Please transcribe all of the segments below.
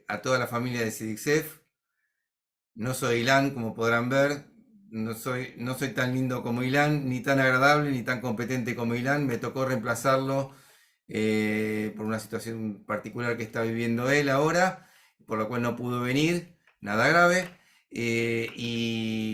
a toda la familia de Sidixef. No soy Ilan, como podrán ver. No soy tan lindo como Ilan, ni tan agradable, ni tan competente como Ilan. Me tocó reemplazarlo por una situación particular que está viviendo él ahora, por lo cual no pudo venir. Nada grave.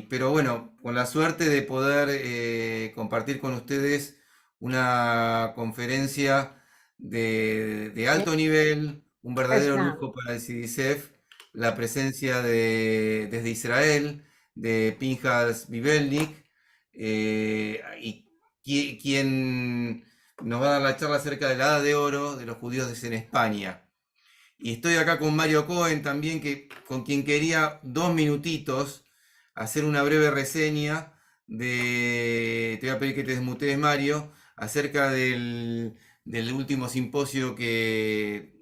Pero bueno, con la suerte de poder compartir con ustedes una conferencia de alto nivel, un verdadero Esa. lujo para el CIDICEF, la presencia desde Israel de Pinhas Vivelnik, y quien nos va a dar la charla acerca de la Edad de Oro de los judíos en España. Y estoy acá con Mario Cohen también, con quien quería 2 minutitos hacer una breve reseña te voy a pedir que te desmutees, Mario, acerca del último simposio que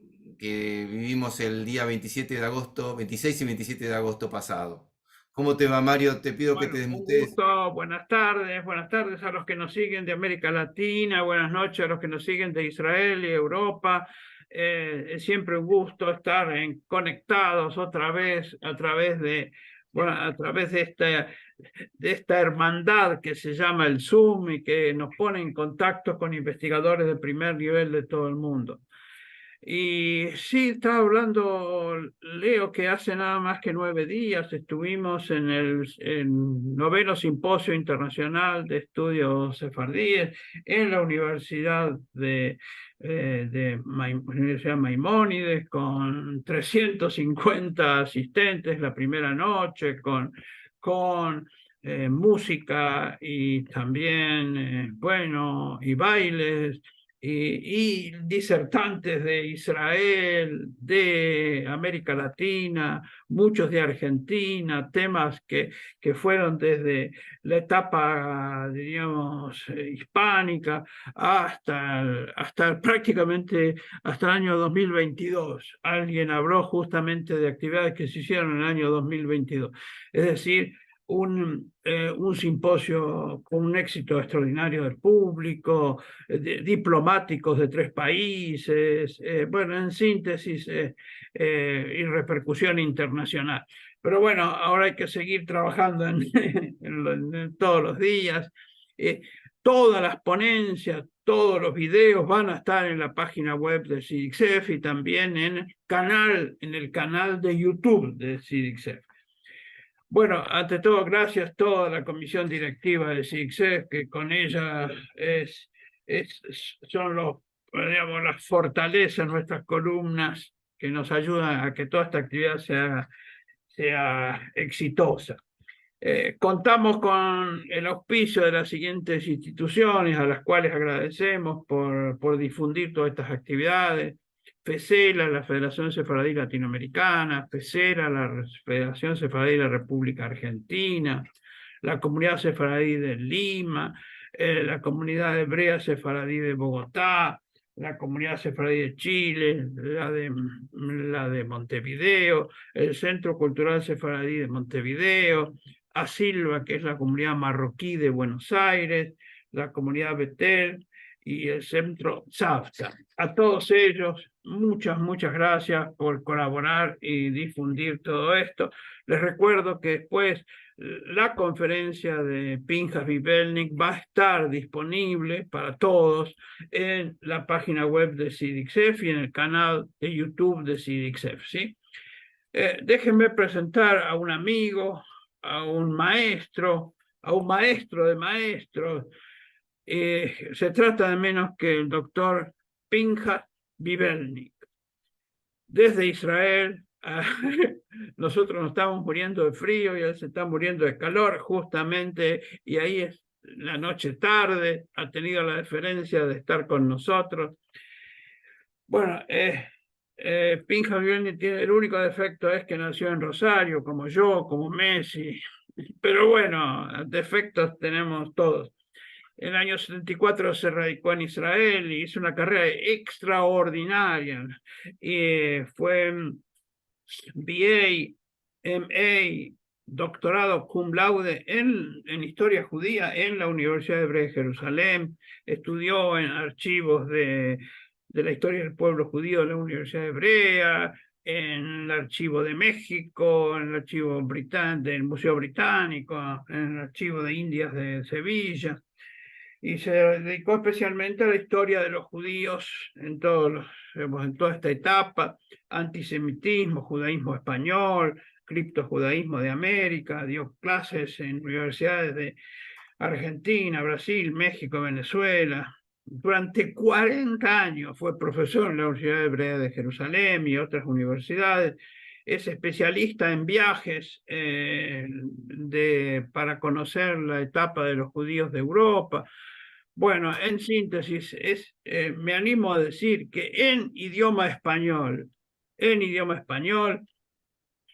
vivimos el día 27 de agosto, 26 y 27 de agosto pasado. ¿Cómo te va, Mario? Te pido que te Bueno, un desmutees. gusto, buenas tardes a los que nos siguen de América Latina, buenas noches a los que nos siguen de Israel y Europa. Es siempre un gusto estar conectados otra vez a través a través de esta hermandad que se llama el Zoom y que nos pone en contacto con investigadores de primer nivel de todo el mundo. Y sí, estaba hablando, Leo, que hace nada más que 9 días estuvimos en el noveno Simposio Internacional de Estudios Sefardíes en la Universidad Maimónides, con 350 asistentes la primera noche, con música y también, bueno, y bailes y disertantes de Israel, de América Latina, muchos de Argentina, temas que fueron desde la etapa, diríamos, hispánica hasta prácticamente hasta el año 2022. Alguien habló justamente de actividades que se hicieron en el año 2022. Es decir, un simposio con un éxito extraordinario del público, diplomáticos de 3 países, bueno, en síntesis, y repercusión internacional. Pero bueno, ahora hay que seguir trabajando en todos los días. Eh, Todas las ponencias, todos los videos van a estar en la página web de CIDICSEF y también en el canal de YouTube de CIDICSEF. Bueno, ante todo, gracias a toda la comisión directiva de CICSEF, que con ella es, son digamos, las fortalezas, nuestras columnas, que nos ayudan a que toda esta actividad sea exitosa. Contamos con el auspicio de las siguientes instituciones a las cuales agradecemos por difundir todas estas actividades. FECELA, la Federación Sefaradí Latinoamericana; FECERA, la Federación Sefaradí de la República Argentina; la Comunidad Sefaradí de Lima; la Comunidad Hebrea Sefaradí de Bogotá; la Comunidad Sefaradí de Chile; la de Montevideo; el Centro Cultural Sefaradí de Montevideo; ASILVA, que es la comunidad marroquí de Buenos Aires; la comunidad Betel y el centro SAFTA. A todos ellos, muchas gracias por colaborar y difundir todo esto. Les recuerdo que después la conferencia de Pinhas Vivelnik va a estar disponible para todos en la página web de CIDICSEF y en el canal de YouTube de CIDICSEF, ¿sí? Déjenme presentar a un amigo, a un maestro de maestros. Se trata de menos que el doctor Pinhas Vivelnik. Desde Israel, nosotros nos estamos muriendo de frío y él se está muriendo de calor, justamente, y ahí es la noche tarde, ha tenido la deferencia de estar con nosotros. Bueno, Pinhas Vivelnik tiene el único defecto es que nació en Rosario, como yo, como Messi, pero bueno, defectos tenemos todos. En el año 74 se radicó en Israel y hizo una carrera extraordinaria. Fue BA, MA, doctorado cum laude en historia judía en la Universidad Hebrea de Jerusalén. Estudió en archivos de la historia del pueblo judío de la Universidad Hebrea, en el Archivo de México, en el Archivo del Museo Británico, en el Archivo de Indias de Sevilla, y se dedicó especialmente a la historia de los judíos en toda esta etapa: antisemitismo, judaísmo español, criptojudaísmo de América. Dio clases en universidades de Argentina, Brasil, México, Venezuela. Durante 40 años fue profesor en la Universidad Hebrea de Jerusalén y otras universidades. Es especialista en viajes para conocer la etapa de los judíos de Europa. Bueno, en síntesis, me animo a decir que en idioma español,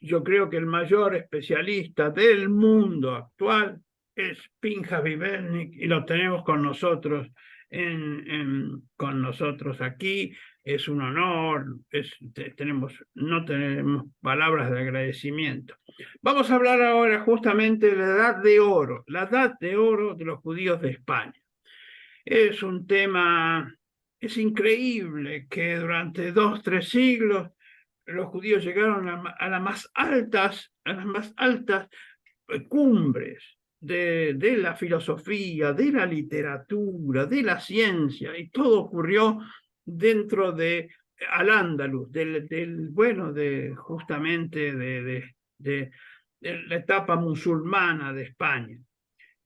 yo creo que el mayor especialista del mundo actual es Pinjas Vivernik, y lo tenemos con nosotros, con nosotros aquí. Es un honor, no tenemos palabras de agradecimiento. Vamos a hablar ahora justamente de la edad de oro de los judíos de España. Es un tema, es increíble que durante 2, 3 siglos los judíos llegaron a las más altas cumbres de la filosofía, de la literatura, de la ciencia, y todo ocurrió dentro de Al-Ándalus, justamente de la etapa musulmana de España.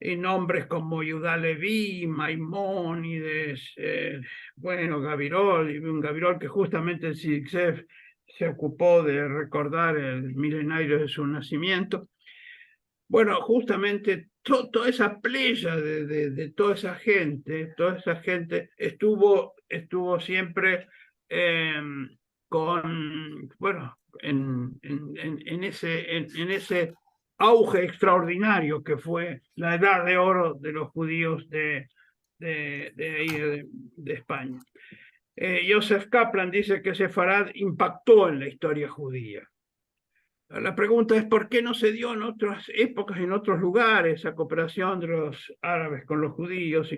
Y nombres como Yudá Leví, Maimónides, Gavirol, que justamente el SIGSEF se ocupó de recordar el milenario de su nacimiento. Bueno, justamente toda esa playa de toda esa gente estuvo siempre en ese auge extraordinario que fue la edad de oro de los judíos de España. Joseph Kaplan dice que Sefarad impactó en la historia judía. La pregunta es: ¿por qué no se dio en otras épocas, en otros lugares, esa cooperación de los árabes con los judíos?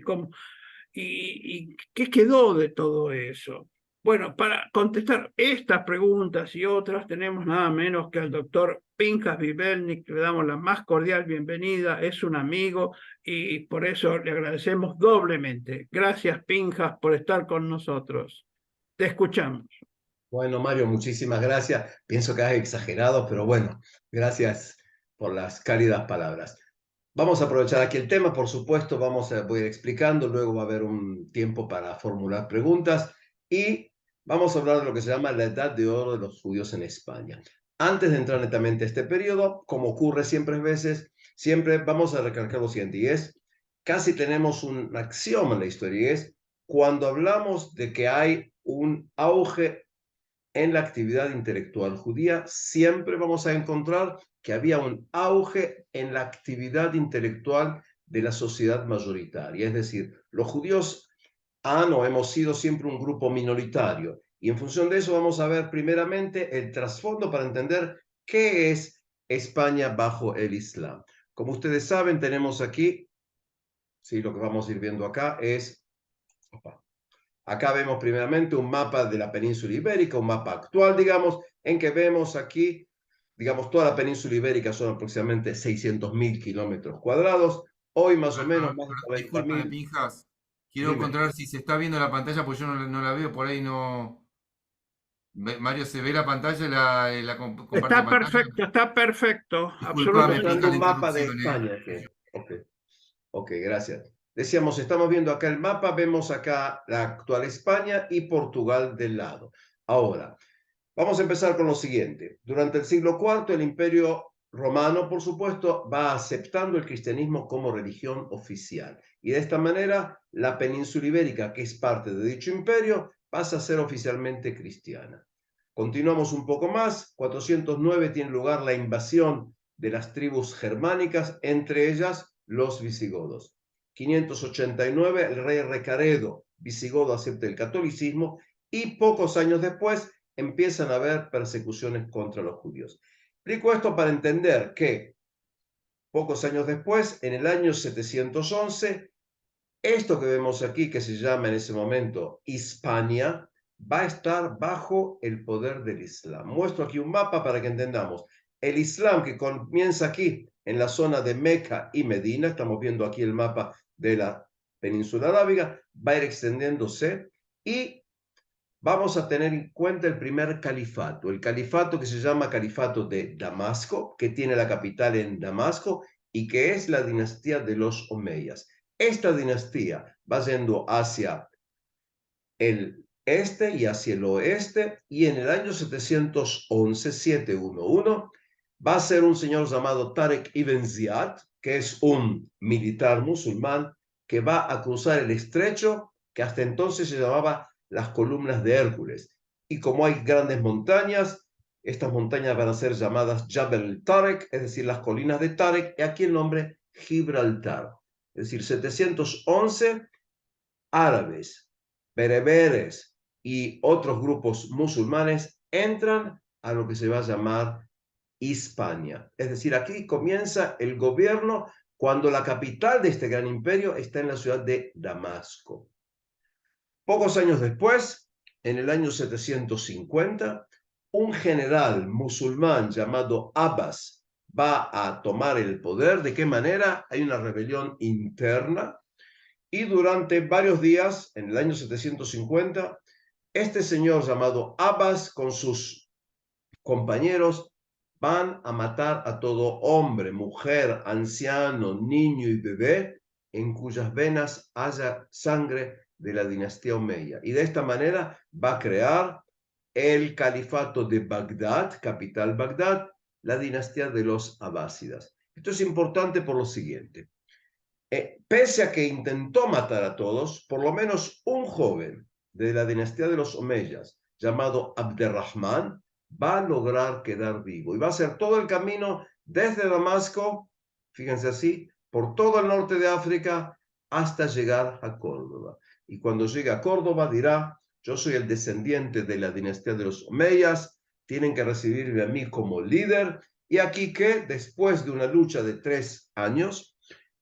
¿Y qué quedó de todo eso? Bueno, para contestar estas preguntas y otras, tenemos nada menos que al doctor Pinjas Vivernik, que le damos la más cordial bienvenida. Es un amigo y por eso le agradecemos doblemente. Gracias, Pinjas, por estar con nosotros. Te escuchamos. Bueno, Mario, muchísimas gracias. Pienso que has exagerado, pero bueno, gracias por las cálidas palabras. Vamos a aprovechar aquí el tema, por supuesto, voy a ir explicando, luego va a haber un tiempo para formular preguntas y vamos a hablar de lo que se llama la edad de oro de los judíos en España. Antes de entrar netamente a este periodo, como ocurre siempre vamos a recalcar lo siguiente, y es, casi tenemos un axioma en la historia, y es, cuando hablamos de que hay un auge en la actividad intelectual judía, siempre vamos a encontrar que había un auge en la actividad intelectual de la sociedad mayoritaria. Es decir, los judíos hemos sido siempre un grupo minoritario. Y en función de eso vamos a ver primeramente el trasfondo para entender qué es España bajo el Islam. Como ustedes saben, tenemos aquí, sí, lo que vamos a ir viendo acá es... Acá vemos primeramente un mapa de la península ibérica, un mapa actual, digamos, en que vemos aquí, digamos, toda la península ibérica son aproximadamente 600.000 kilómetros cuadrados. Hoy más o menos más de 90.000. Discúlpame, Pinjas. Quiero Dime. controlar si se está viendo la pantalla, porque yo no la veo, por ahí no. Mario, ¿se ve la pantalla, comparte Está pantalla? perfecto, está perfecto. Disculpame, Absolutamente. Pinjas, la Un mapa de interrupción, España. Ok, gracias. Decíamos, estamos viendo acá el mapa, vemos acá la actual España y Portugal del lado. Ahora, vamos a empezar con lo siguiente. Durante el siglo IV, el Imperio Romano, por supuesto, va aceptando el cristianismo como religión oficial. Y de esta manera, la península ibérica, que es parte de dicho imperio, pasa a ser oficialmente cristiana. Continuamos un poco más. 409 tiene lugar la invasión de las tribus germánicas, entre ellas los visigodos. 589, el rey Recaredo, visigodo, acepta el catolicismo y pocos años después empiezan a haber persecuciones contra los judíos. Explico esto para entender que pocos años después, en el año 711, esto que vemos aquí, que se llama en ese momento Hispania, va a estar bajo el poder del Islam. Muestro aquí un mapa para que entendamos. El Islam que comienza aquí en la zona de Meca y Medina, estamos viendo aquí el mapa de la península arábiga, va a ir extendiéndose y vamos a tener en cuenta el primer califato, el califato que se llama Califato de Damasco, que tiene la capital en Damasco y que es la dinastía de los Omeyas. Esta dinastía va yendo hacia el este y hacia el oeste, y en el año 711 va a ser un señor llamado Tarek ibn Ziyad, que es un militar musulmán que va a cruzar el estrecho que hasta entonces se llamaba las columnas de Hércules. Y como hay grandes montañas, estas montañas van a ser llamadas Jabal Tarek, es decir, las colinas de Tarek, y aquí el nombre Gibraltar. Es decir, 711 árabes, bereberes y otros grupos musulmanes entran a lo que se va a llamar Hispania. Es decir, aquí comienza el gobierno cuando la capital de este gran imperio está en la ciudad de Damasco. Pocos años después, en el año 750, un general musulmán llamado Abbas va a tomar el poder. ¿De qué manera? Hay una rebelión interna y durante varios días, en el año 750, este señor llamado Abbas con sus compañeros van a matar a todo hombre, mujer, anciano, niño y bebé en cuyas venas haya sangre de la dinastía Omeya. Y de esta manera va a crear el califato de Bagdad, capital Bagdad, la dinastía de los abásidas. Esto es importante por lo siguiente. Pese a que intentó matar a todos, por lo menos un joven de la dinastía de los Omeyas, llamado Abderrahman, va a lograr quedar vivo y va a hacer todo el camino desde Damasco, fíjense así, por todo el norte de África hasta llegar a Córdoba. Y cuando llegue a Córdoba dirá: yo soy el descendiente de la dinastía de los Omeyas, tienen que recibirme a mí como líder. Y aquí que después de una lucha de 3 años,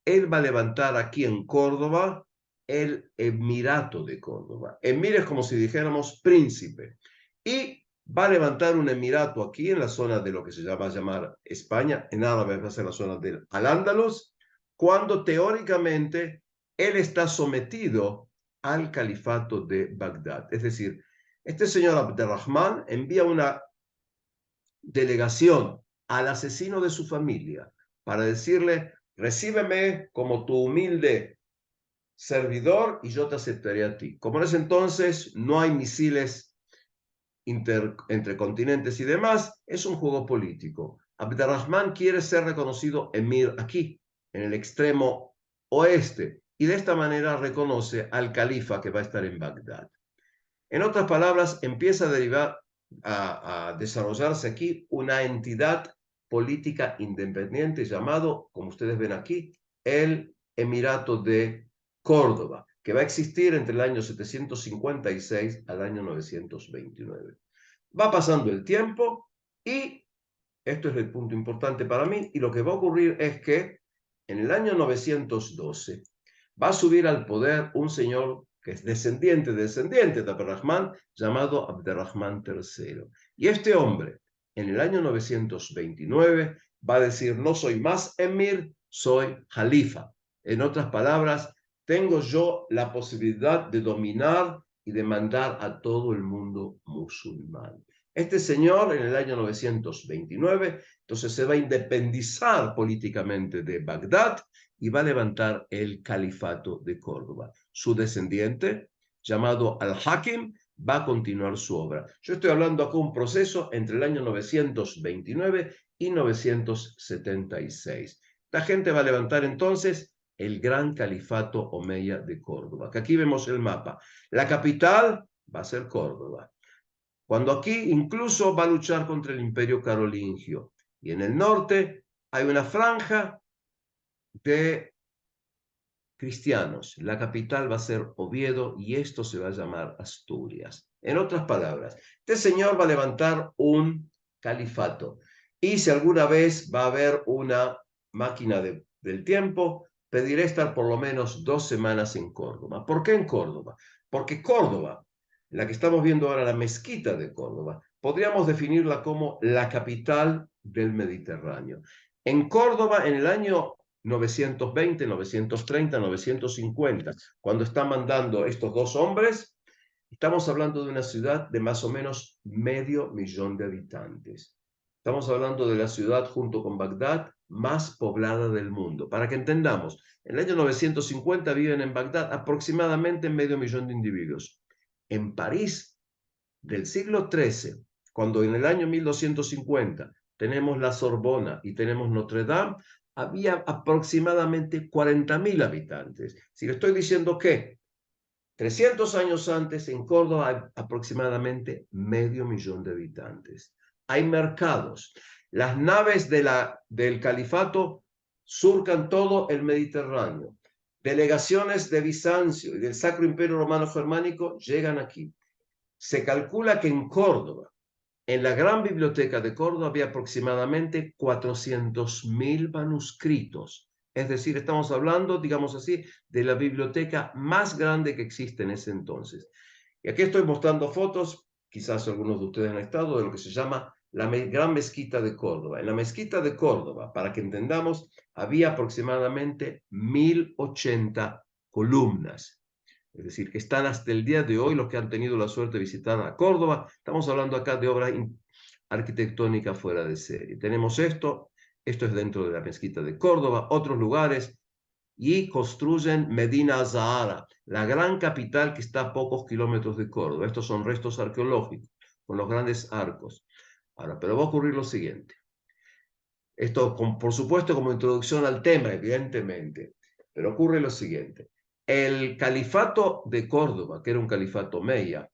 él va a levantar aquí en Córdoba el Emirato de Córdoba. Emir es como si dijéramos príncipe. Y va a levantar un emirato aquí en la zona de lo que se va a llamar España, en árabe va a ser la zona del Al-Ándalus, cuando teóricamente él está sometido al califato de Bagdad. Es decir, este señor Abderrahman envía una delegación al asesino de su familia para decirle: recíbeme como tu humilde servidor y yo te aceptaré a ti. Como en ese entonces no hay misiles entre continentes y demás, es un juego político. Abderrahman quiere ser reconocido emir aquí, en el extremo oeste, y de esta manera reconoce al califa que va a estar en Bagdad. En otras palabras, empieza a derivar, a desarrollarse aquí una entidad política independiente llamado, como ustedes ven aquí, el Emirato de Córdoba, que va a existir entre el año 756 al año 929. Va pasando el tiempo y esto es el punto importante para mí, y lo que va a ocurrir es que en el año 912 va a subir al poder un señor que es descendiente de Abderrahman, llamado Abderrahman III. Y este hombre, en el año 929, va a decir: no soy más emir, soy jalifa. En otras palabras, tengo yo la posibilidad de dominar y de mandar a todo el mundo musulmán. Este señor, en el año 929, entonces se va a independizar políticamente de Bagdad y va a levantar el califato de Córdoba. Su descendiente, llamado Al-Hakim, va a continuar su obra. Yo estoy hablando acá de un proceso entre el año 929 y 976. La gente va a levantar entonces el gran califato omeya de Córdoba, que aquí vemos el mapa. La capital va a ser Córdoba, cuando aquí incluso va a luchar contra el imperio carolingio. Y en el norte hay una franja de cristianos. La capital va a ser Oviedo y esto se va a llamar Asturias. En otras palabras, este señor va a levantar un califato. Y si alguna vez va a haber una máquina del tiempo, pediré estar por lo menos 2 semanas en Córdoba. ¿Por qué en Córdoba? Porque Córdoba la que estamos viendo ahora, la mezquita de Córdoba, podríamos definirla como la capital del Mediterráneo. En Córdoba, en el año 920, 930, 950, cuando están mandando estos dos hombres, estamos hablando de una ciudad de más o menos 500.000 de habitantes. Estamos hablando de la ciudad, junto con Bagdad, más poblada del mundo. Para que entendamos, en el año 950 viven en Bagdad aproximadamente 500.000 de individuos. En París, del siglo XIII, cuando en el año 1250 tenemos la Sorbona y tenemos Notre Dame, había aproximadamente 40.000 habitantes. Si le estoy diciendo que 300 años antes, en Córdoba hay aproximadamente 500.000 de habitantes. Hay mercados. Las naves del califato surcan todo el Mediterráneo. Delegaciones de Bizancio y del Sacro Imperio Romano Germánico llegan aquí. Se calcula que en Córdoba, en la gran biblioteca de Córdoba, había aproximadamente 400.000 manuscritos. Es decir, estamos hablando, digamos así, de la biblioteca más grande que existe en ese entonces. Y aquí estoy mostrando fotos, quizás algunos de ustedes han estado, de lo que se llama la Gran Mezquita de Córdoba. En la Mezquita de Córdoba, para que entendamos, había aproximadamente 1080 columnas. Es decir, que están hasta el día de hoy los que han tenido la suerte de visitar a Córdoba. Estamos hablando acá de obra arquitectónica fuera de serie. Tenemos esto es dentro de la mezquita de Córdoba, otros lugares, y construyen Medina Zahara, la gran capital que está a pocos kilómetros de Córdoba. Estos son restos arqueológicos, con los grandes arcos. Ahora, pero va a ocurrir lo siguiente. Esto, por supuesto, como introducción al tema, evidentemente, pero ocurre lo siguiente. El califato de Córdoba, que era un califato omeya,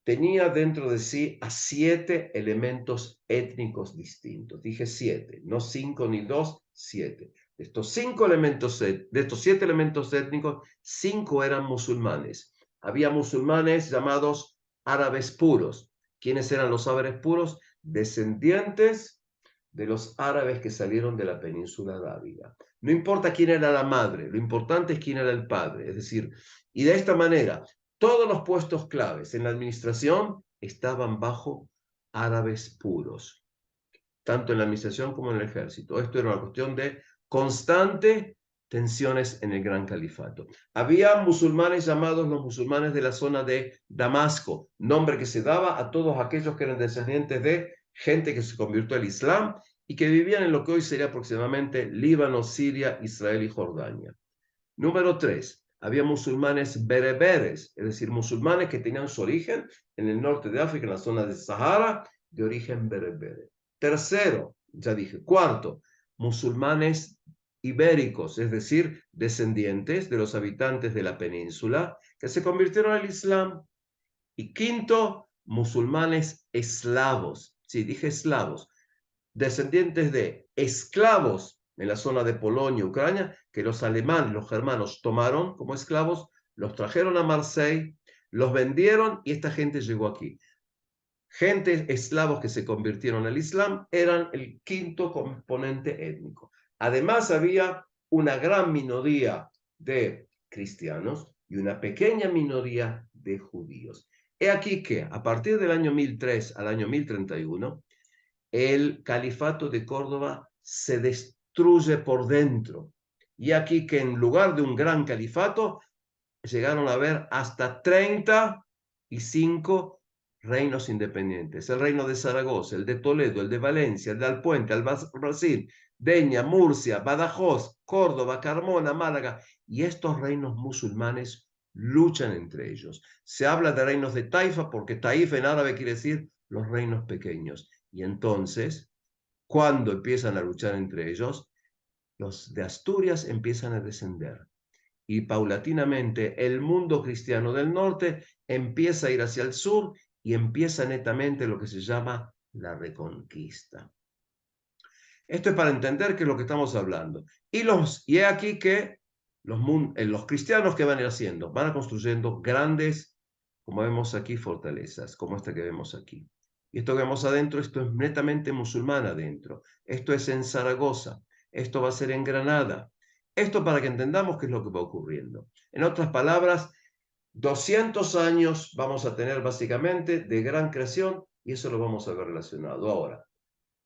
tenía dentro de sí a 7 elementos étnicos distintos. Dije 7, no 5 ni 2, 7. De estos 7 elementos étnicos, 5 eran musulmanes. Había musulmanes llamados árabes puros. ¿Quiénes eran los árabes puros? Descendientes de los árabes que salieron de la península arábiga. No importa quién era la madre, lo importante es quién era el padre. Es decir, y de esta manera, todos los puestos claves en la administración estaban bajo árabes puros, tanto en la administración como en el ejército. Esto era una cuestión de constante tensiones en el Gran Califato. Había musulmanes llamados los musulmanes de la zona de Damasco, nombre que se daba a todos aquellos que eran descendientes de gente que se convirtió al Islam y que vivían en lo que hoy sería aproximadamente Líbano, Siria, Israel y Jordania. Número 3. Había musulmanes bereberes, es decir, musulmanes que tenían su origen en el norte de África, en la zona de Sahara, de origen berebere. Tercero, ya dije. Cuarto, musulmanes ibéricos, es decir, descendientes de los habitantes de la península que se convirtieron al Islam. Y quinto, musulmanes eslavos. Sí, dije eslavos, descendientes de esclavos en la zona de Polonia, Ucrania, que los alemanes, los germanos tomaron como esclavos, los trajeron a Marseille, los vendieron y esta gente llegó aquí. Gente eslavos que se convirtieron al Islam eran el quinto componente étnico. Además había una gran minoría de cristianos y una pequeña minoría de judíos. He aquí que a partir del año 1003 al año 1031, el califato de Córdoba se destruye por dentro. Y aquí que en lugar de un gran califato, llegaron a haber hasta 35 reinos independientes. El reino de Zaragoza, el de Toledo, el de Valencia, el de Alpuente, Brasil, Deña, Murcia, Badajoz, Córdoba, Carmona, Málaga. Y estos reinos musulmanes luchan entre ellos. Se habla de reinos de Taifa porque Taif en árabe quiere decir los reinos pequeños. Y entonces, cuando empiezan a luchar entre ellos, los de Asturias empiezan a descender. Y paulatinamente el mundo cristiano del norte empieza a ir hacia el sur y empieza netamente lo que se llama la reconquista. Esto es para entender qué es lo que estamos hablando. Y he aquí que los cristianos que van a ir haciendo, van construyendo grandes, como vemos aquí, fortalezas, como esta que vemos aquí. Y esto que vemos adentro, esto es netamente musulmán adentro. Esto es en Zaragoza. Esto va a ser en Granada. Esto para que entendamos qué es lo que va ocurriendo. En otras palabras, 200 años vamos a tener básicamente de gran creación y eso lo vamos a ver relacionado. Ahora,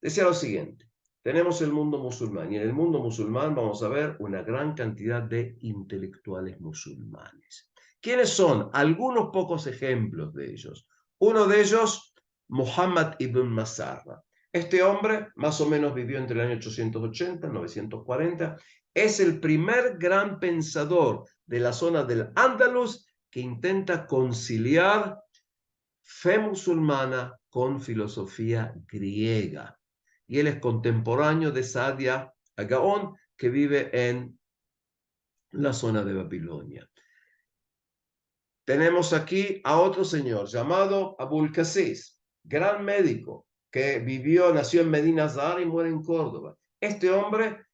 decía lo siguiente, tenemos el mundo musulmán y en el mundo musulmán vamos a ver una gran cantidad de intelectuales musulmanes. ¿Quiénes son? Algunos pocos ejemplos de ellos. Uno de ellos, Muhammad ibn Masarra. Este hombre más o menos vivió entre el año 880 y 940. Es el primer gran pensador de la zona del Andalus que intenta conciliar fe musulmana con filosofía griega. Y él es contemporáneo de Saadia Gaón, que vive en la zona de Babilonia. Tenemos aquí a otro señor llamado Abul Qasis, gran médico, que nació en Medina Azhar y muere en Córdoba. Este hombre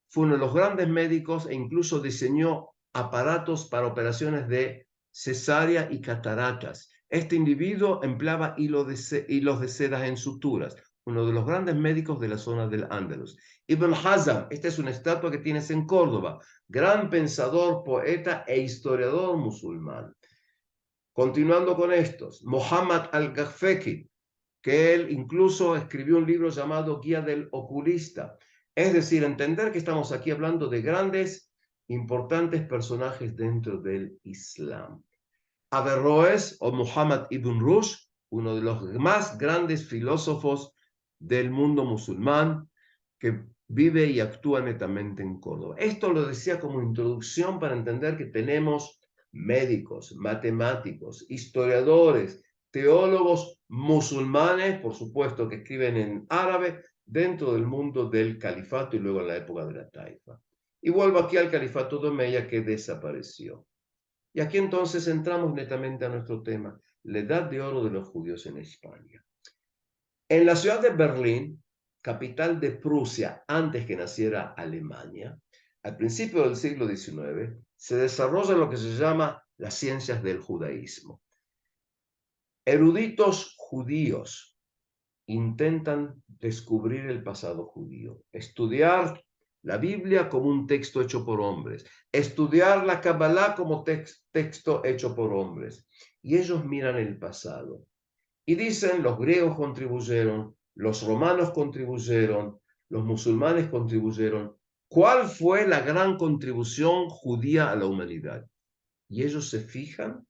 fue uno de los grandes médicos e incluso diseñó aparatos para operaciones de cesárea y cataratas. Este individuo empleaba hilos de seda en suturas, uno de los grandes médicos de la zona del Andalus. Ibn Hazm, esta es una estatua que tienes en Córdoba, gran pensador, poeta e historiador musulmán. Continuando con estos, Muhammad al-Ghaffeki, que él incluso escribió un libro llamado Guía del Oculista. Es decir, entender que estamos aquí hablando de grandes, importantes personajes dentro del Islam. Averroes o Muhammad ibn Rushd, uno de los más grandes filósofos del mundo musulmán, que vive y actúa netamente en Córdoba. Esto lo decía como introducción para entender que tenemos médicos, matemáticos, historiadores, teólogos musulmanes, por supuesto que escriben en árabe, dentro del mundo del califato y luego en la época de la Taifa. Y vuelvo aquí al califato de Omeya que desapareció. Y aquí entonces entramos netamente a nuestro tema, la edad de oro de los judíos en España. En la ciudad de Berlín, capital de Prusia antes que naciera Alemania, al principio del siglo XIX, se desarrolla lo que se llama las ciencias del judaísmo. Eruditos judíos intentan descubrir el pasado judío, estudiar la Biblia como un texto hecho por hombres, estudiar la Kabbalah como texto hecho por hombres. Y ellos miran el pasado y dicen, los griegos contribuyeron, los romanos contribuyeron, los musulmanes contribuyeron. ¿Cuál fue la gran contribución judía a la humanidad? Y ellos se fijan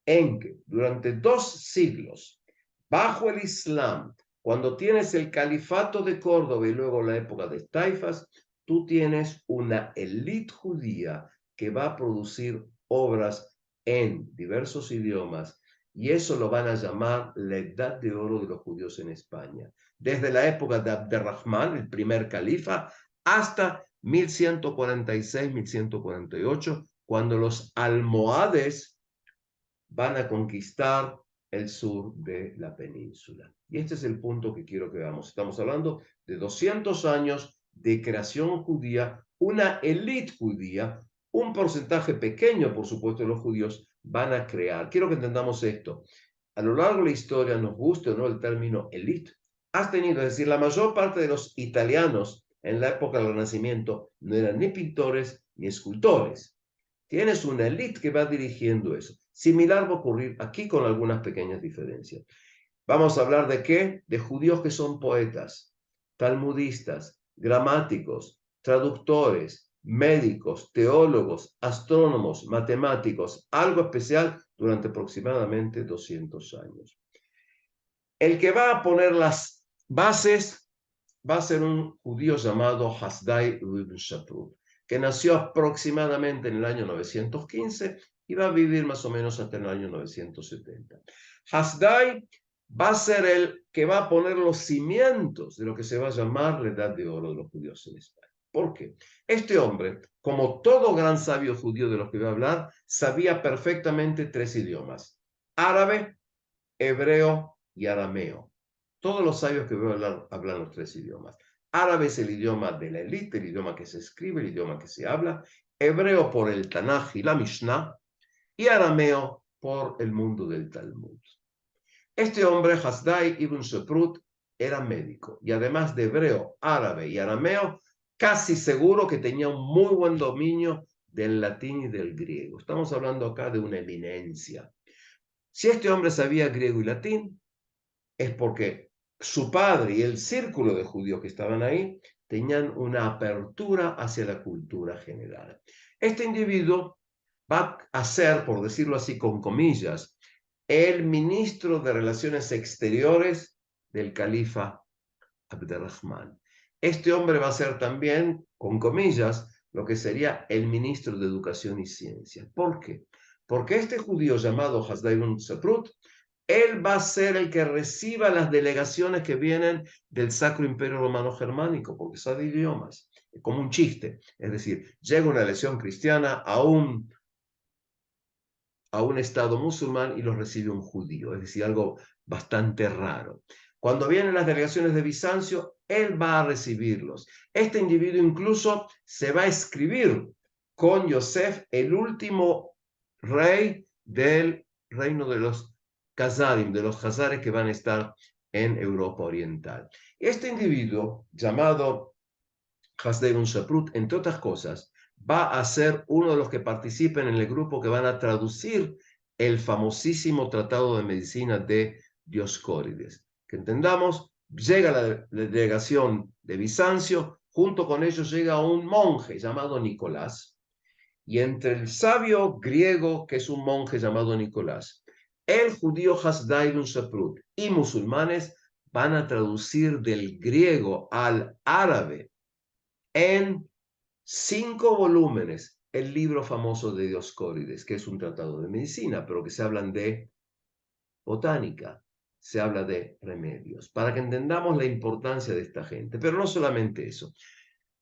en que durante 2 siglos, bajo el Islam, cuando tienes el califato de Córdoba y luego la época de Taifas, tú tienes una élite judía que va a producir obras en diversos idiomas y eso lo van a llamar la edad de oro de los judíos en España. Desde la época de Abderrahmán, el primer califa, hasta 1146-1148, cuando los almohades van a conquistar el sur de la península. Y este es el punto que quiero que veamos. Estamos hablando de 200 años de creación judía, una élite judía, un porcentaje pequeño, por supuesto, de los judíos van a crear. Quiero que entendamos esto. A lo largo de la historia, nos guste o no el término élite, has tenido, es decir, la mayor parte de los italianos en la época del Renacimiento no eran ni pintores ni escultores. Tienes una élite que va dirigiendo eso. Similar va a ocurrir aquí con algunas pequeñas diferencias. Vamos a hablar de qué? De judíos que son poetas, talmudistas, gramáticos, traductores, médicos, teólogos, astrónomos, matemáticos, algo especial durante aproximadamente 200 años. El que va a poner las bases va a ser un judío llamado Hasdai ibn Shaprut, que nació aproximadamente en el año 915 y va a vivir más o menos hasta el año 970. Hasdai va a ser el que va a poner los cimientos de lo que se va a llamar la edad de oro de los judíos en España. ¿Por qué? Este hombre, como todo gran sabio judío de los que voy a hablar, sabía perfectamente 3 idiomas: árabe, hebreo y arameo. Todos los sabios que voy a hablar hablan los 3 idiomas. Árabe es el idioma de la élite, el idioma que se escribe, el idioma que se habla. Hebreo por el Tanaj y la Mishnah. Y arameo por el mundo del Talmud. Este hombre, Hasdai ibn Shaprut, era médico. Y además de hebreo, árabe y arameo, casi seguro que tenía un muy buen dominio del latín y del griego. Estamos hablando acá de una eminencia. Si este hombre sabía griego y latín, es porque su padre y el círculo de judíos que estaban ahí tenían una apertura hacia la cultura general. Este individuo va a ser, por decirlo así con comillas, el ministro de Relaciones Exteriores del califa Abderrahman. Este hombre va a ser también, con comillas, lo que sería el ministro de Educación y Ciencia. ¿Por qué? Porque este judío llamado Hasdai ben Saprut, él va a ser el que reciba las delegaciones que vienen del Sacro Imperio Romano Germánico, porque sabe idiomas, como un chiste. Es decir, llega una legión cristiana a un estado musulmán y los recibe un judío, es decir, algo bastante raro. Cuando vienen las delegaciones de Bizancio, él va a recibirlos. Este individuo incluso se va a escribir con Yosef, el último rey del reino de los Khazarim, de los Hazares que van a estar en Europa Oriental. Este individuo, llamado Hasdai ben Saprut, entre otras cosas, va a ser uno de los que participen en el grupo que van a traducir el famosísimo Tratado de Medicina de Dioscórides. Que entendamos, llega la delegación de Bizancio, junto con ellos llega un monje llamado Nicolás, y entre el sabio griego, que es un monje llamado Nicolás, el judío Hasdai ben Saprut y musulmanes van a traducir del griego al árabe en 5 volúmenes el libro famoso de Dioscórides, que es un tratado de medicina, pero que se hablan de botánica, se habla de remedios, para que entendamos la importancia de esta gente. Pero no solamente eso.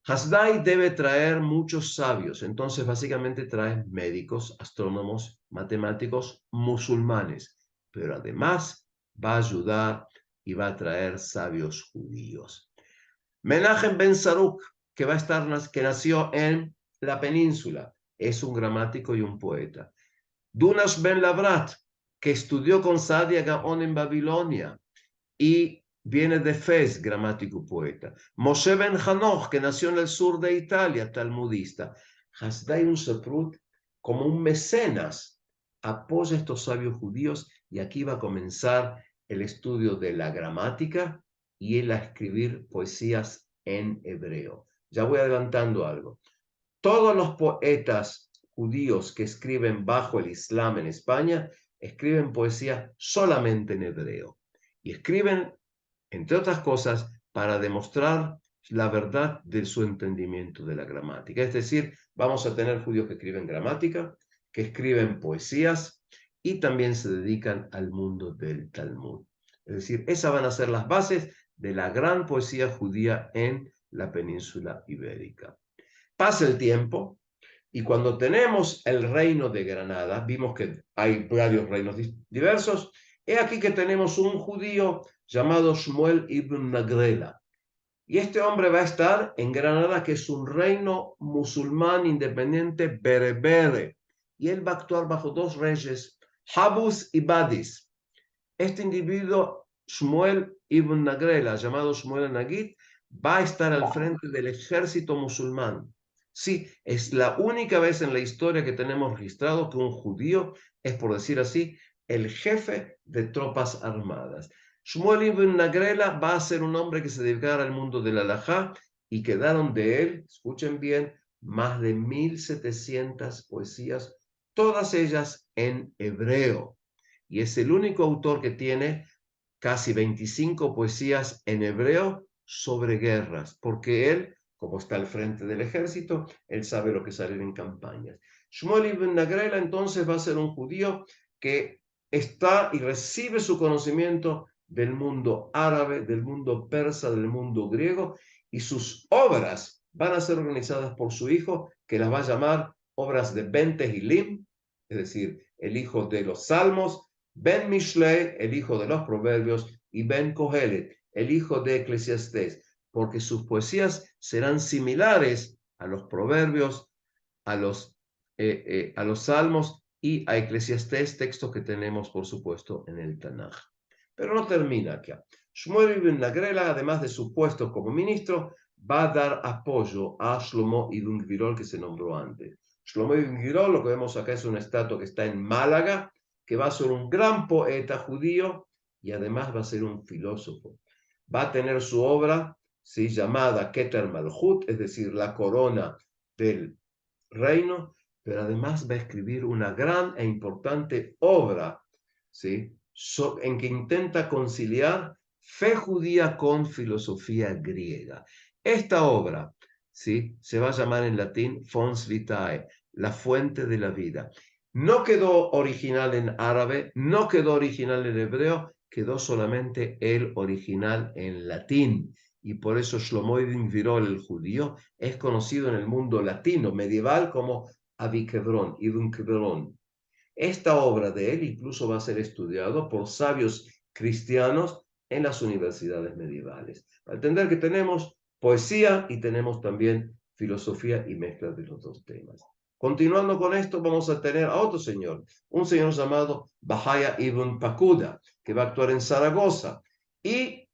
Hasdai debe traer muchos sabios, entonces básicamente trae médicos, astrónomos, matemáticos, musulmanes, pero además va a ayudar y va a traer sabios judíos. Menachem ben Saruk, que nació en la península, es un gramático y un poeta. Dunash ben Labrat, que estudió con Saadia Gaon en Babilonia y viene de Fez, gramático y poeta. Moshe ben Hanoch, que nació en el sur de Italia, talmudista. Hasdai ben Saprut, como un mecenas, apoya a estos sabios judíos y aquí va a comenzar el estudio de la gramática y él a escribir poesías en hebreo. Ya voy adelantando algo. Todos los poetas judíos que escriben bajo el Islam en España escriben poesía solamente en hebreo. Y escriben, entre otras cosas, para demostrar la verdad de su entendimiento de la gramática. Es decir, vamos a tener judíos que escriben gramática, que escriben poesías y también se dedican al mundo del Talmud. Es decir, esas van a ser las bases de la gran poesía judía en la península ibérica. Pasa el tiempo y cuando tenemos el reino de Granada, vimos que hay varios reinos diversos, he aquí que tenemos un judío llamado Shmuel ibn Nagrela. Y este hombre va a estar en Granada, que es un reino musulmán independiente berebere. Y él va a actuar bajo 2 reyes, Habus y Badis. Este individuo, Shmuel ibn Nagrela, llamado Shmuel Nagid, va a estar al frente del ejército musulmán. Sí, es la única vez en la historia que tenemos registrado que un judío es, por decir así, el jefe de tropas armadas. Shmuel ibn Nagrela va a ser un hombre que se dedicara al mundo del halajá y quedaron de él, escuchen bien, más de 1700 poesías, todas ellas en hebreo. Y es el único autor que tiene casi 25 poesías en hebreo sobre guerras, porque él, como está al frente del ejército, él sabe lo que sale en campañas. Shmuel ibn Nagrela entonces va a ser un judío que está y recibe su conocimiento del mundo árabe, del mundo persa, del mundo griego, y sus obras van a ser organizadas por su hijo, que las va a llamar obras de Ben Tehilim, es decir, el hijo de los salmos, Ben Mishlei, el hijo de los proverbios, y Ben Kohelet, el hijo de Eclesiastés, porque sus poesías serán similares a los proverbios, a los salmos y a Eclesiastés, textos que tenemos, por supuesto, en el Tanaj. Pero no termina aquí. Shmuel ibn Nagrela, además de su puesto como ministro, va a dar apoyo a Shlomo ibn Gvirol, que se nombró antes. Shlomo Ibn Gilol, lo que vemos acá es una estatua que está en Málaga, que va a ser un gran poeta judío y además va a ser un filósofo. Va a tener su obra, ¿sí?, llamada Keter Malchut, es decir, la corona del reino, pero además va a escribir una gran e importante obra, ¿sí?, en que intenta conciliar fe judía con filosofía griega. Esta obra, ¿sí?, se va a llamar en latín Fons Vitae, la fuente de la vida. No quedó original en árabe, no quedó original en hebreo, quedó solamente el original en latín. Y por eso Shlomo Ibn Gilol, el judío, es conocido en el mundo latino medieval como Aviquebrón, Ibn Quebrón. Esta obra de él incluso va a ser estudiado por sabios cristianos en las universidades medievales. Para entender que tenemos poesía y tenemos también filosofía y mezcla de los dos temas. Continuando con esto, vamos a tener a otro señor, un señor llamado Bahaya ibn Pakuda, que va a actuar en Zaragoza. Y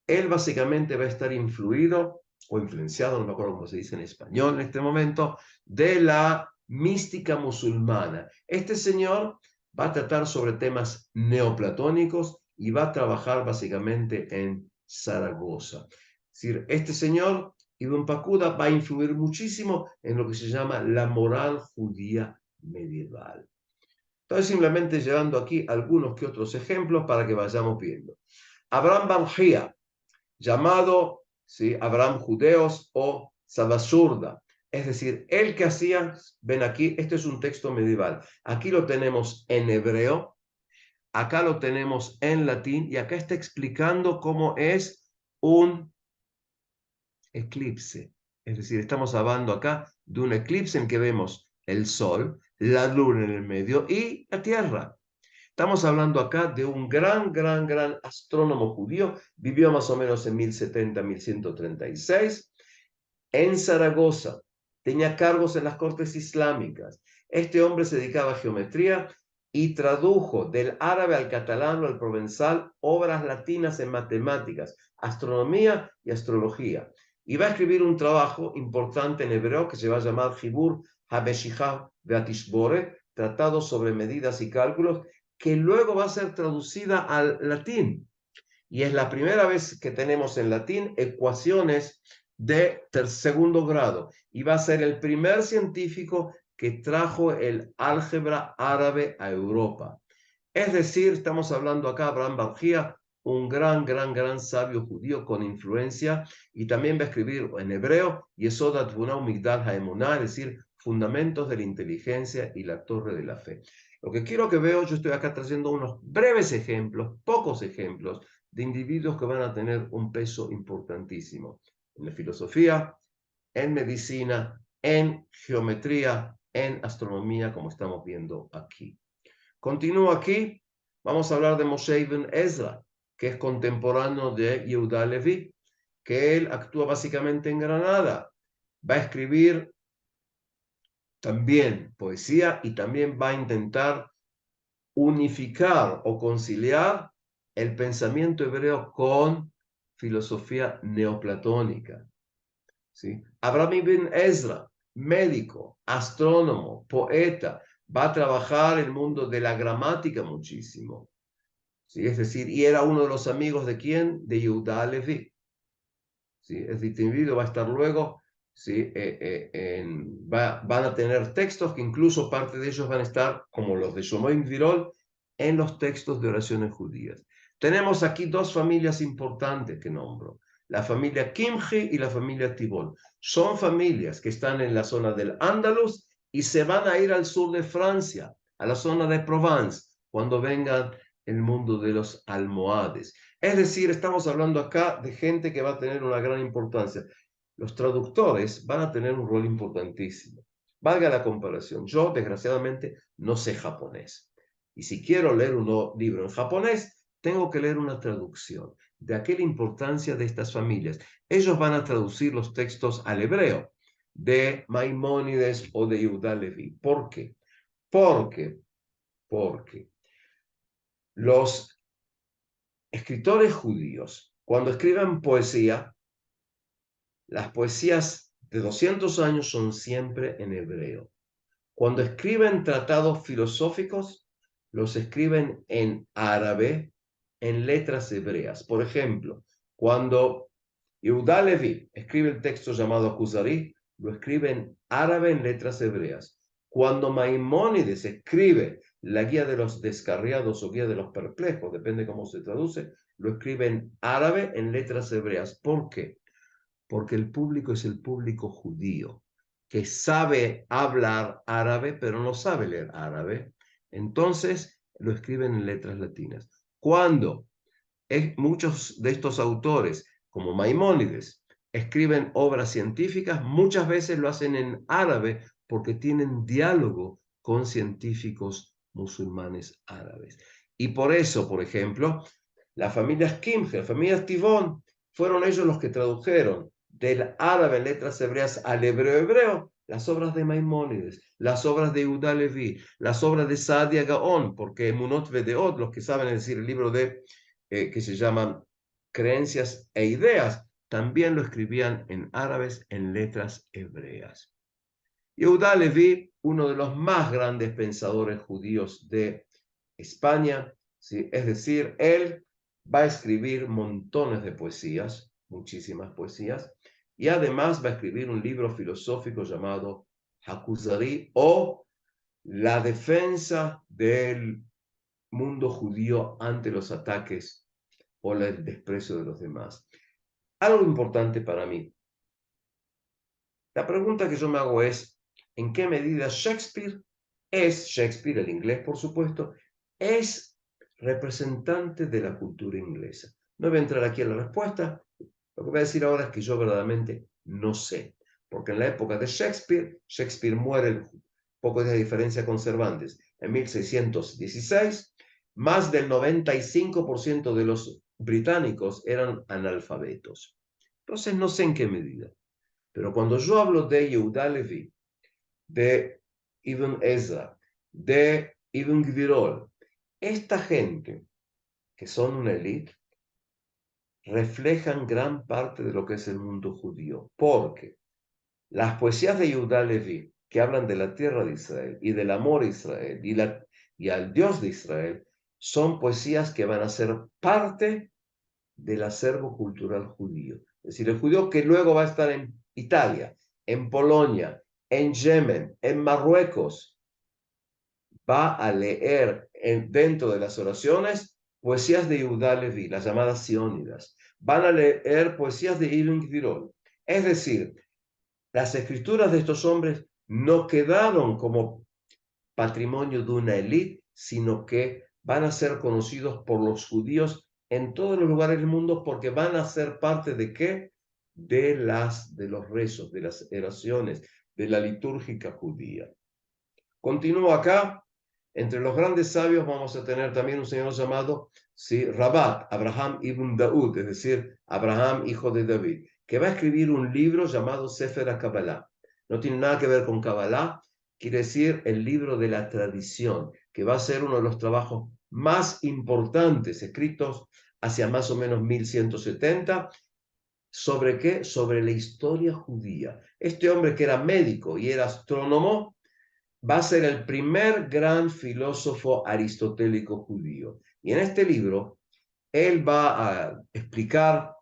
él básicamente va a estar influido o influenciado, no me acuerdo cómo se dice en español en este momento, de la mística musulmana. Este señor va a tratar sobre temas neoplatónicos y va a trabajar básicamente en Zaragoza. Es decir, este señor, Ibn Pakuda, va a influir muchísimo en lo que se llama la moral judía medieval. Estoy simplemente llevando aquí algunos que otros ejemplos para que vayamos viendo. Abraham Barjía, llamado, ¿sí?, Abraham Judeos o Sabasurda. Es decir, el que hacía, ven aquí, este es un texto medieval. Aquí lo tenemos en hebreo, acá lo tenemos en latín y acá está explicando cómo es un eclipse. Es decir, estamos hablando acá de un eclipse en que vemos el sol, la luna en el medio y la tierra. Estamos hablando acá de un gran astrónomo judío, vivió más o menos en 1070, 1136, en Zaragoza, tenía cargos en las cortes islámicas. Este hombre se dedicaba a geometría y tradujo del árabe al catalán o al provenzal obras latinas en matemáticas, astronomía y astrología. Y va a escribir un trabajo importante en hebreo que se va a llamar Jibur HaBeshijah Ve'atishbore, tratado sobre medidas y cálculos, que luego va a ser traducida al latín. Y es la primera vez que tenemos en latín ecuaciones de segundo grado. Y va a ser el primer científico que trajo el álgebra árabe a Europa. Es decir, estamos hablando acá de Abraham Barjía, un gran sabio judío con influencia, y también va a escribir en hebreo Yesod HaTvunah U'Migdal HaEmunah, es decir, fundamentos de la inteligencia y la torre de la fe. Lo que quiero que veo, yo estoy acá trayendo unos breves ejemplos, pocos ejemplos, de individuos que van a tener un peso importantísimo en la filosofía, en medicina, en geometría, en astronomía, como estamos viendo aquí. Continúo aquí, vamos a hablar de Moshe ibn Ezra, que es contemporáneo de Yehuda Leví, que él actúa básicamente en Granada. Va a escribir también poesía y también va a intentar unificar o conciliar el pensamiento hebreo con filosofía neoplatónica. ¿Sí? Abraham ibn Ezra, médico, astrónomo, poeta, va a trabajar el mundo de la gramática muchísimo. ¿Sí? Es decir, y era uno de los amigos de quién? De Yehuda Leví. ¿Sí? Es decir, este individuo va a estar luego, ¿sí?, van a tener textos que incluso parte de ellos van a estar, como los de Shlomo Ibn Gilol, en los textos de oraciones judías. Tenemos aquí dos familias importantes que nombro, la familia Kimchi y la familia Tibol. Son familias que están en la zona del Andalus y se van a ir al sur de Francia, a la zona de Provence, cuando vengan el mundo de los almohades. Es decir, estamos hablando acá de gente que va a tener una gran importancia. Los traductores van a tener un rol importantísimo. Valga la comparación, yo desgraciadamente no sé japonés. Y si quiero leer un libro en japonés, tengo que leer una traducción. De aquella importancia de estas familias. Ellos van a traducir los textos al hebreo de Maimónides o de Yehuda Leví. ¿Por qué? Porque los escritores judíos, cuando escriben poesía, las poesías de 200 años son siempre en hebreo. Cuando escriben tratados filosóficos, los escriben en árabe, en letras hebreas. Por ejemplo, cuando Yehuda Levi escribe el texto llamado Kuzari, lo escribe en árabe en letras hebreas. Cuando Maimónides escribe la guía de los descarriados o guía de los perplejos, depende cómo se traduce, lo escribe en árabe en letras hebreas. ¿Por qué? Porque el público es el público judío, que sabe hablar árabe, pero no sabe leer árabe. Entonces lo escriben en letras latinas. Cuando muchos de estos autores, como Maimónides, escriben obras científicas, muchas veces lo hacen en árabe porque tienen diálogo con científicos musulmanes árabes. Y por eso, por ejemplo, las familias Kimche, las familias Tivón, fueron ellos los que tradujeron del árabe en letras hebreas al hebreo las obras de Maimónides, las obras de Yehuda Levi, las obras de Saadia Gaon, porque Emunot Vedeot, los que saben decir el libro de que se llaman Creencias e Ideas, también lo escribían en árabes en letras hebreas. Yehuda Levi, uno de los más grandes pensadores judíos de España, ¿sí? Es decir, él va a escribir montones de poesías, muchísimas poesías, y además va a escribir un libro filosófico llamado Hakuzari, o La defensa del mundo judío ante los ataques o el desprecio de los demás. Algo importante para mí. La pregunta que yo me hago es, ¿en qué medida Shakespeare, el inglés por supuesto, es representante de la cultura inglesa? No voy a entrar aquí a la respuesta. Lo que voy a decir ahora es que yo verdaderamente no sé. Porque en la época de Shakespeare muere, poco de diferencia con Cervantes, en 1616, más del 95% de los británicos eran analfabetos. Entonces no sé en qué medida. Pero cuando yo hablo de Yehuda Levi, de Ibn Ezra, de Ibn Gvirol, esta gente que son una élite, reflejan gran parte de lo que es el mundo judío, porque las poesías de Yehuda Levi, que hablan de la tierra de Israel y del amor a Israel y al Dios de Israel, son poesías que van a ser parte del acervo cultural judío. Es decir, el judío que luego va a estar en Italia, en Polonia, en Yemen, en Marruecos, va a leer dentro de las oraciones poesías de Yehuda Levi, las llamadas sioniddas. Van a leer poesías de Ibn Gvirol. Es decir, las escrituras de estos hombres no quedaron como patrimonio de una élite, sino que van a ser conocidos por los judíos en todos los lugares del mundo porque van a ser parte de ¿qué? De los rezos, de las oraciones, de la litúrgica judía. Continúo acá. Entre los grandes sabios vamos a tener también un señor llamado Rabat, Abraham ibn Daud, es decir, Abraham hijo de David, que va a escribir un libro llamado Sefer HaKabbalah. No tiene nada que ver con Kabbalah, quiere decir el libro de la tradición, que va a ser uno de los trabajos más importantes escritos hacia más o menos 1170. ¿Sobre qué? Sobre la historia judía. Este hombre que era médico y era astrónomo, va a ser el primer gran filósofo aristotélico judío. Y en este libro, él va a explicar,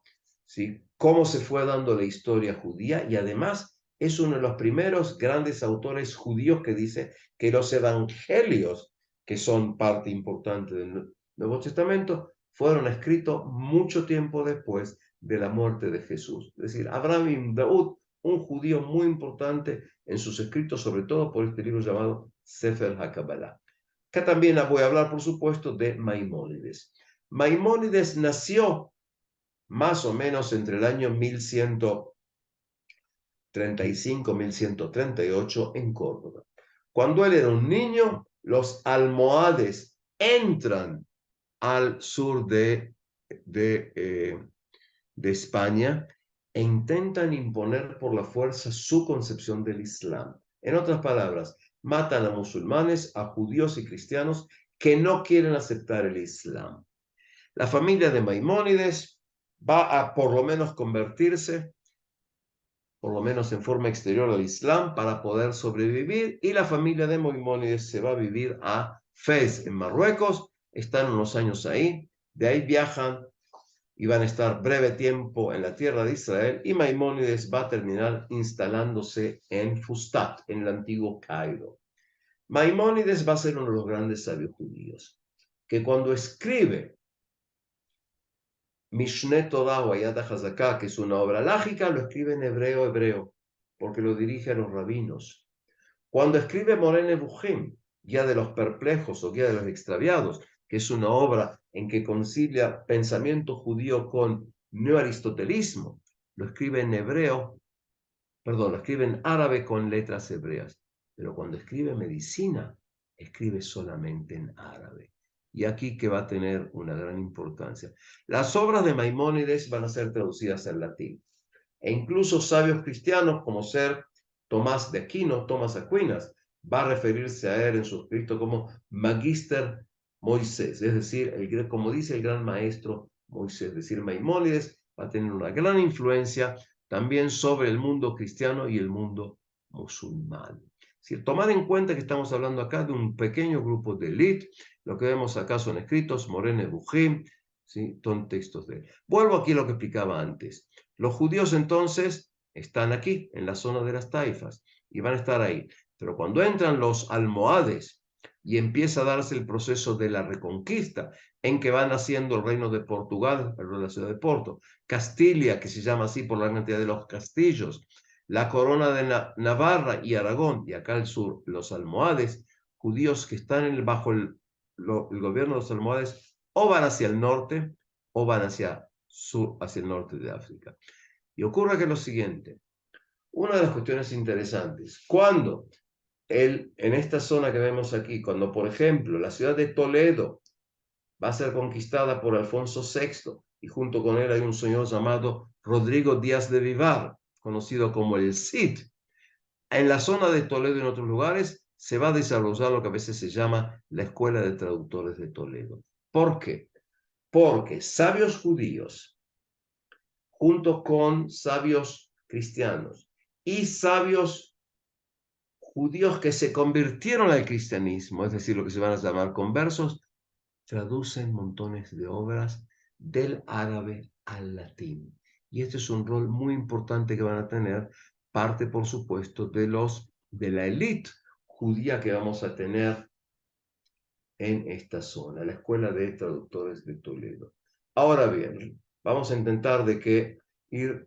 ¿sí?, cómo se fue dando la historia judía y además es uno de los primeros grandes autores judíos que dice que los evangelios, que son parte importante del Nuevo Testamento, fueron escritos mucho tiempo después de la muerte de Jesús. Es decir, Abraham ibn Daud, un judío muy importante en sus escritos, sobre todo por este libro llamado Sefer HaKabbalah. Acá también voy a hablar, por supuesto, de Maimónides. Maimónides nació más o menos entre el año 1135-1138 en Córdoba. Cuando él era un niño, los almohades entran al sur de España e intentan imponer por la fuerza su concepción del Islam. En otras palabras, matan a musulmanes, a judíos y cristianos que no quieren aceptar el Islam. La familia de Maimónides va a por lo menos convertirse por lo menos en forma exterior al Islam, para poder sobrevivir, y la familia de Maimónides se va a vivir a Fez, en Marruecos, están unos años ahí, de ahí viajan y van a estar breve tiempo en la tierra de Israel, y Maimónides va a terminar instalándose en Fustat, en el antiguo Cairo. Maimónides va a ser uno de los grandes sabios judíos, que cuando escribe Mishneh Torah o Hayat HaZaká, que es una obra lágica, lo escribe en hebreo, porque lo dirige a los rabinos. Cuando escribe Moreh Nevuchim, Guía de los Perplejos o Guía de los Extraviados, que es una obra en que concilia pensamiento judío con neoaristotelismo, lo escribe en lo escribe en árabe con letras hebreas. Pero cuando escribe medicina, escribe solamente en árabe. Y aquí que va a tener una gran importancia. Las obras de Maimónides van a ser traducidas al latín. E incluso sabios cristianos como ser Tomás de Aquino, Tomás Aquinas, va a referirse a él en su escrito como Magister Moisés, es decir, como dice el gran maestro Moisés, es decir, Maimónides va a tener una gran influencia también sobre el mundo cristiano y el mundo musulmán. Es decir, tomar en cuenta que estamos hablando acá de un pequeño grupo de élite, lo que vemos acá son escritos, Moreh Nevuchim, ¿sí? Son textos de él. Vuelvo aquí a lo que explicaba antes. Los judíos entonces están aquí, en la zona de las taifas, y van a estar ahí. Pero cuando entran los almohades y empieza a darse el proceso de la reconquista, en que van haciendo el reino de Portugal, la ciudad de Porto, Castilla, que se llama así por la cantidad de los castillos, la corona de Navarra y Aragón, y acá al sur, los almohades, judíos que están bajo el gobierno de los almohades, o van hacia el norte, o van hacia el norte de África. Y ocurre que lo siguiente, una de las cuestiones interesantes, cuando en esta zona que vemos aquí, cuando por ejemplo la ciudad de Toledo va a ser conquistada por Alfonso VI, y junto con él hay un señor llamado Rodrigo Díaz de Vivar, conocido como el Cid, en la zona de Toledo y en otros lugares se va a desarrollar lo que a veces se llama la Escuela de Traductores de Toledo. ¿Por qué? Porque sabios judíos, junto con sabios cristianos y sabios judíos que se convirtieron al cristianismo, es decir, lo que se van a llamar conversos, traducen montones de obras del árabe al latín. Y este es un rol muy importante que van a tener, parte, por supuesto, de la élite judía que vamos a tener en esta zona, la Escuela de Traductores de Toledo. Ahora bien, vamos a intentar ir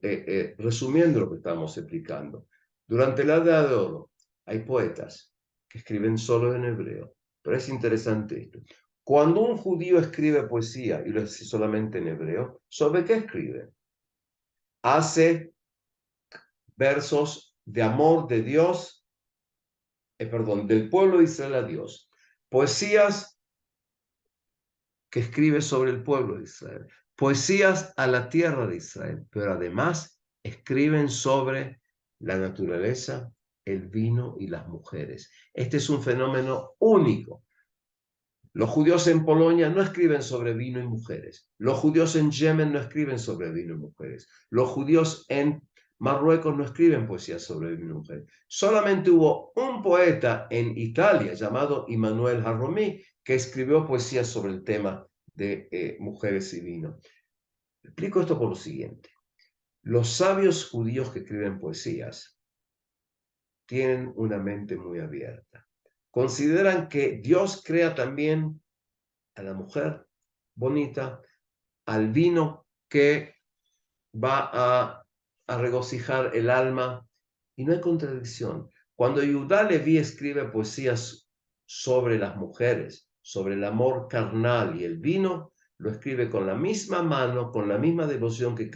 resumiendo lo que estamos explicando. Durante la Edad de Oro hay poetas que escriben solo en hebreo, pero es interesante esto. Cuando un judío escribe poesía y lo hace solamente en hebreo, ¿sobre qué escribe? Hace versos de amor de Dios, del pueblo de Israel a Dios. Poesías que escribe sobre el pueblo de Israel. Poesías a la tierra de Israel, pero además escriben sobre la naturaleza, el vino y las mujeres. Este es un fenómeno único. Los judíos en Polonia no escriben sobre vino y mujeres. Los judíos en Yemen no escriben sobre vino y mujeres. Los judíos en Marruecos no escriben poesía sobre vino y mujeres. Solamente hubo un poeta en Italia llamado Immanuel Jaromí que escribió poesía sobre el tema de mujeres y vino. Explico esto por lo siguiente. Los sabios judíos que escriben poesías tienen una mente muy abierta. Consideran que Dios crea también a la mujer bonita, al vino que va a regocijar el alma, y no hay contradicción. Cuando Yehudá Leví escribe poesías sobre las mujeres, sobre el amor carnal y el vino, lo escribe con la misma mano, con la misma devoción que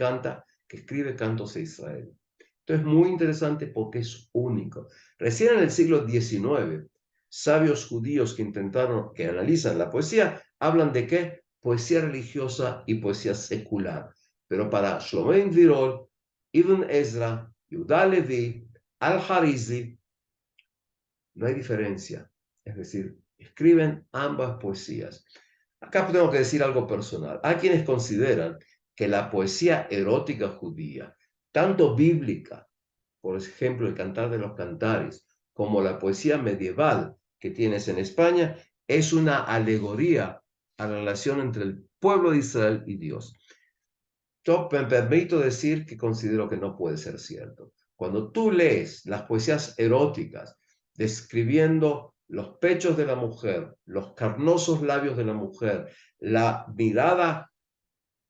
escribe cantos de Israel. Esto es muy interesante porque es único. Recién en el siglo XIX, sabios judíos que analizan la poesía, hablan de qué? Poesía religiosa y poesía secular. Pero para Shlomo Virol, Ibn Ezra, Yehudá Leví, Al-Harizi, no hay diferencia. Es decir, escriben ambas poesías. Acá tengo que decir algo personal. Hay quienes consideran que la poesía erótica judía, tanto bíblica por ejemplo, el Cantar de los Cantares, como la poesía medieval que tienes en España, es una alegoría a la relación entre el pueblo de Israel y Dios. Yo me permito decir que considero que no puede ser cierto. Cuando tú lees las poesías eróticas describiendo los pechos de la mujer, los carnosos labios de la mujer, la mirada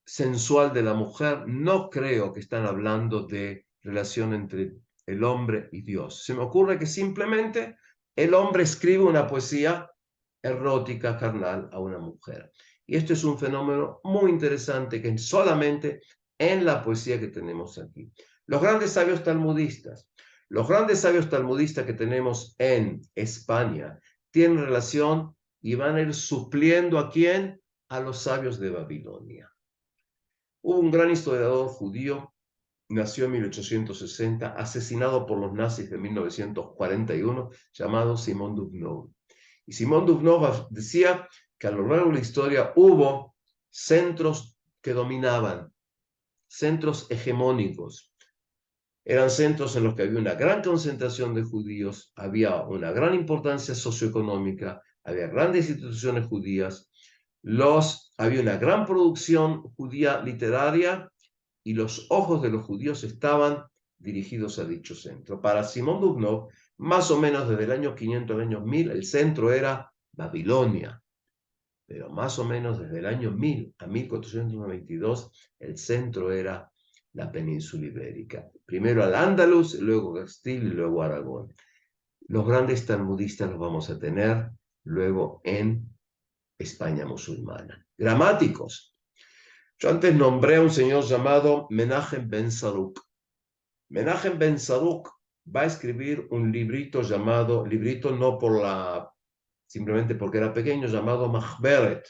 sensual de la mujer, no creo que están hablando de relación entre el hombre y Dios. Se me ocurre que simplemente el hombre escribe una poesía erótica, carnal, a una mujer. Y esto es un fenómeno muy interesante que solamente en la poesía que tenemos aquí. Los grandes sabios talmudistas que tenemos en España tienen relación y van a ir supliendo ¿a quién? A los sabios de Babilonia. Hubo un gran historiador judío, nació en 1860, asesinado por los nazis en 1941, llamado Simón Dubnow. Y Simón Dubnow decía que a lo largo de la historia hubo centros que dominaban, centros hegemónicos. Eran centros en los que había una gran concentración de judíos, había una gran importancia socioeconómica, había grandes instituciones judías, había una gran producción judía literaria y los ojos de los judíos estaban dirigidos a dicho centro. Para Simón Dubnow, más o menos desde el año 500 al año 1000, el centro era Babilonia, pero más o menos desde el año 1000 a 1492, el centro era la península ibérica. Primero Al-Ándalus, luego Castilla y luego Aragón. Los grandes talmudistas los vamos a tener luego en España musulmana. Gramáticos. Yo antes nombré a un señor llamado Menachem Ben Saruk. Menachem Ben Saruk va a escribir un librito llamado, librito no simplemente porque era pequeño, llamado Mahberet,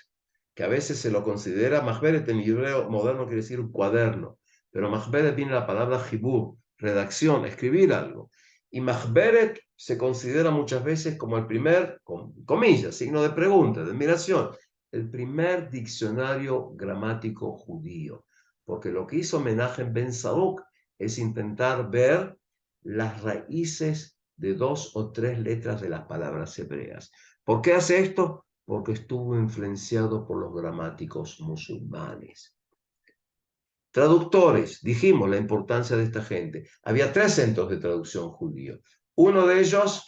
que a veces se lo considera, Mahberet en hebreo moderno quiere decir un cuaderno, pero Mahberet viene la palabra jibur, redacción, escribir algo. Y Mahberet se considera muchas veces como el primer, comillas, signo de pregunta, de admiración, el primer diccionario gramático judío, porque lo que hizo Menachem Ben Saruk es intentar ver las raíces de 2 o 3 letras de las palabras hebreas. ¿Por qué hace esto? Porque estuvo influenciado por los gramáticos musulmanes. Traductores, dijimos la importancia de esta gente. Había 3 centros de traducción judío. Uno de ellos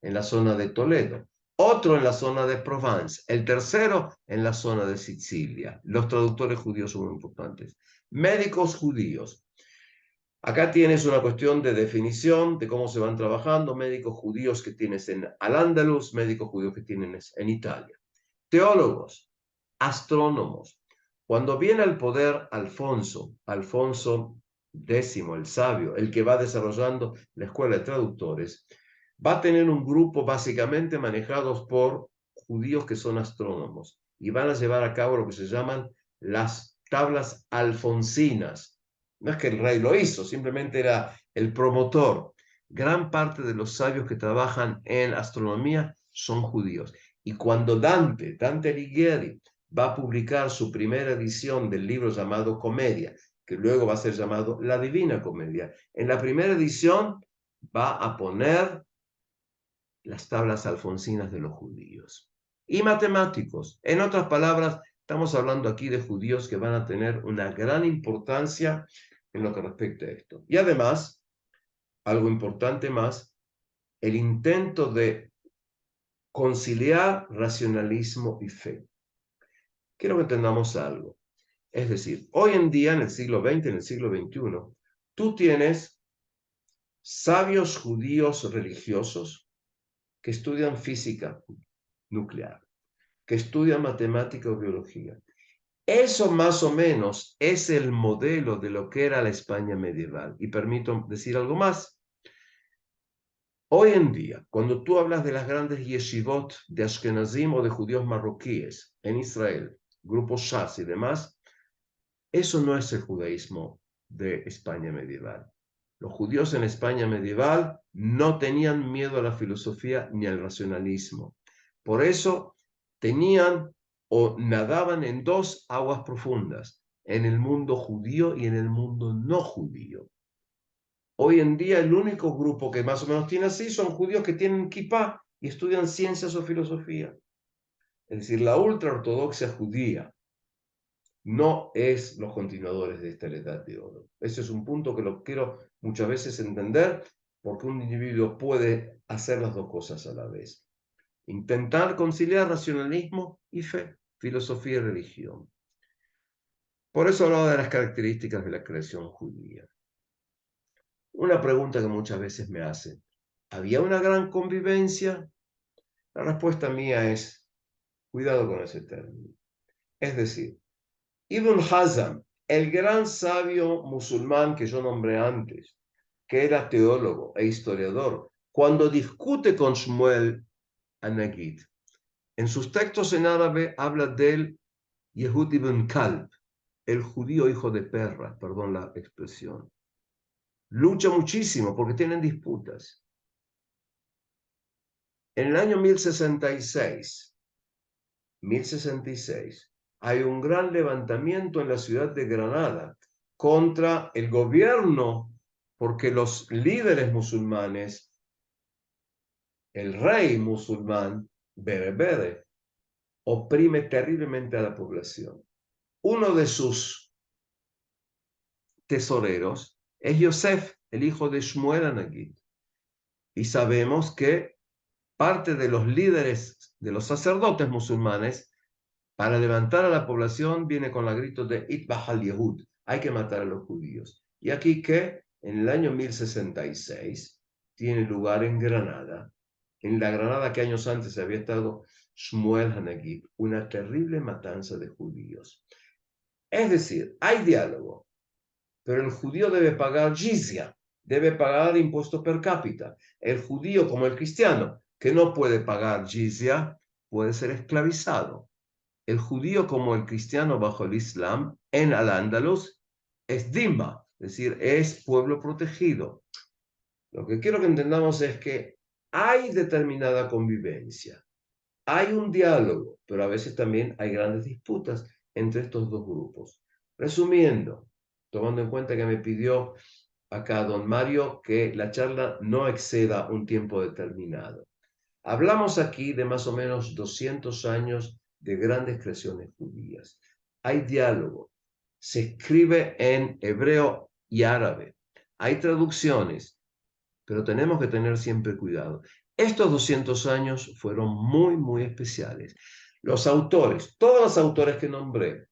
en la zona de Toledo, otro en la zona de Provence, el tercero en la zona de Sicilia. Los traductores judíos son muy importantes. Médicos judíos. Acá tienes una cuestión de definición de cómo se van trabajando. Médicos judíos que tienes en Al-Ándalus, médicos judíos que tienes en Italia. Teólogos, astrónomos. Cuando viene al poder Alfonso X, el sabio, el que va desarrollando la escuela de traductores, va a tener un grupo básicamente manejados por judíos que son astrónomos y van a llevar a cabo lo que se llaman las tablas alfonsinas. No es que el rey lo hizo, simplemente era el promotor. Gran parte de los sabios que trabajan en astronomía son judíos. Y cuando Dante Alighieri va a publicar su primera edición del libro llamado Comedia, que luego va a ser llamado La Divina Comedia, en la primera edición va a poner las tablas alfonsinas de los judíos. Y matemáticos. En otras palabras, estamos hablando aquí de judíos que van a tener una gran importancia en lo que respecta a esto. Y además, algo importante más, el intento de conciliar racionalismo y fe. Quiero que entendamos algo. Es decir, hoy en día, en el siglo XX, en el siglo XXI, tú tienes sabios judíos religiosos que estudian física nuclear, que estudian matemática o biología. Eso más o menos es el modelo de lo que era la España medieval. Y permito decir algo más. Hoy en día, cuando tú hablas de las grandes yeshivot de Ashkenazim o de judíos marroquíes en Israel, grupos Shas y demás, eso no es el judaísmo de España medieval. Los judíos en España medieval no tenían miedo a la filosofía ni al racionalismo. Por eso tenían o nadaban en 2 aguas profundas, en el mundo judío y en el mundo no judío. Hoy en día el único grupo que más o menos tiene así son judíos que tienen kippah y estudian ciencias o filosofía. Es decir, la ultraortodoxia judía no es los continuadores de esta edad de oro. Ese es un punto que lo quiero muchas veces entender, porque un individuo puede hacer las dos cosas a la vez. Intentar conciliar racionalismo y fe, filosofía y religión. Por eso hablaba de las características de la creación judía. Una pregunta que muchas veces me hacen: ¿había una gran convivencia? La respuesta mía es: cuidado con ese término. Es decir, Ibn Hazm, el gran sabio musulmán que yo nombré antes, que era teólogo e historiador, cuando discute con Shmuel Anagid, en sus textos en árabe habla del Yehud ibn Kalb, el judío hijo de perra, perdón la expresión. Lucha muchísimo porque tienen disputas. En el año 1066, hay un gran levantamiento en la ciudad de Granada contra el gobierno, porque los líderes musulmanes, el rey musulmán, Berbere, oprime terriblemente a la población. Uno de sus tesoreros es Yosef, el hijo de Shmuel Anagid. Y sabemos que parte de los líderes, de los sacerdotes musulmanes, para levantar a la población, viene con el grito de Itbah al-Yehud, hay que matar a los judíos. Y aquí que en el año 1066 tiene lugar en Granada, en la Granada que años antes había estado Shmuel Anagid, una terrible matanza de judíos. Es decir, hay diálogo, pero el judío debe pagar jizya, debe pagar impuestos per cápita. El judío, como el cristiano, que no puede pagar jizya, puede ser esclavizado. El judío, como el cristiano bajo el Islam, en Al-Ándalus, es dhimma, es decir, es pueblo protegido. Lo que quiero que entendamos es que hay determinada convivencia, hay un diálogo, pero a veces también hay grandes disputas entre estos dos grupos. Resumiendo, tomando en cuenta que me pidió acá don Mario que la charla no exceda un tiempo determinado. Hablamos aquí de más o menos 200 años de grandes creaciones judías. Hay diálogo, se escribe en hebreo y árabe, hay traducciones, pero tenemos que tener siempre cuidado. Estos 200 años fueron muy, muy especiales. Los autores, todos los autores que nombré,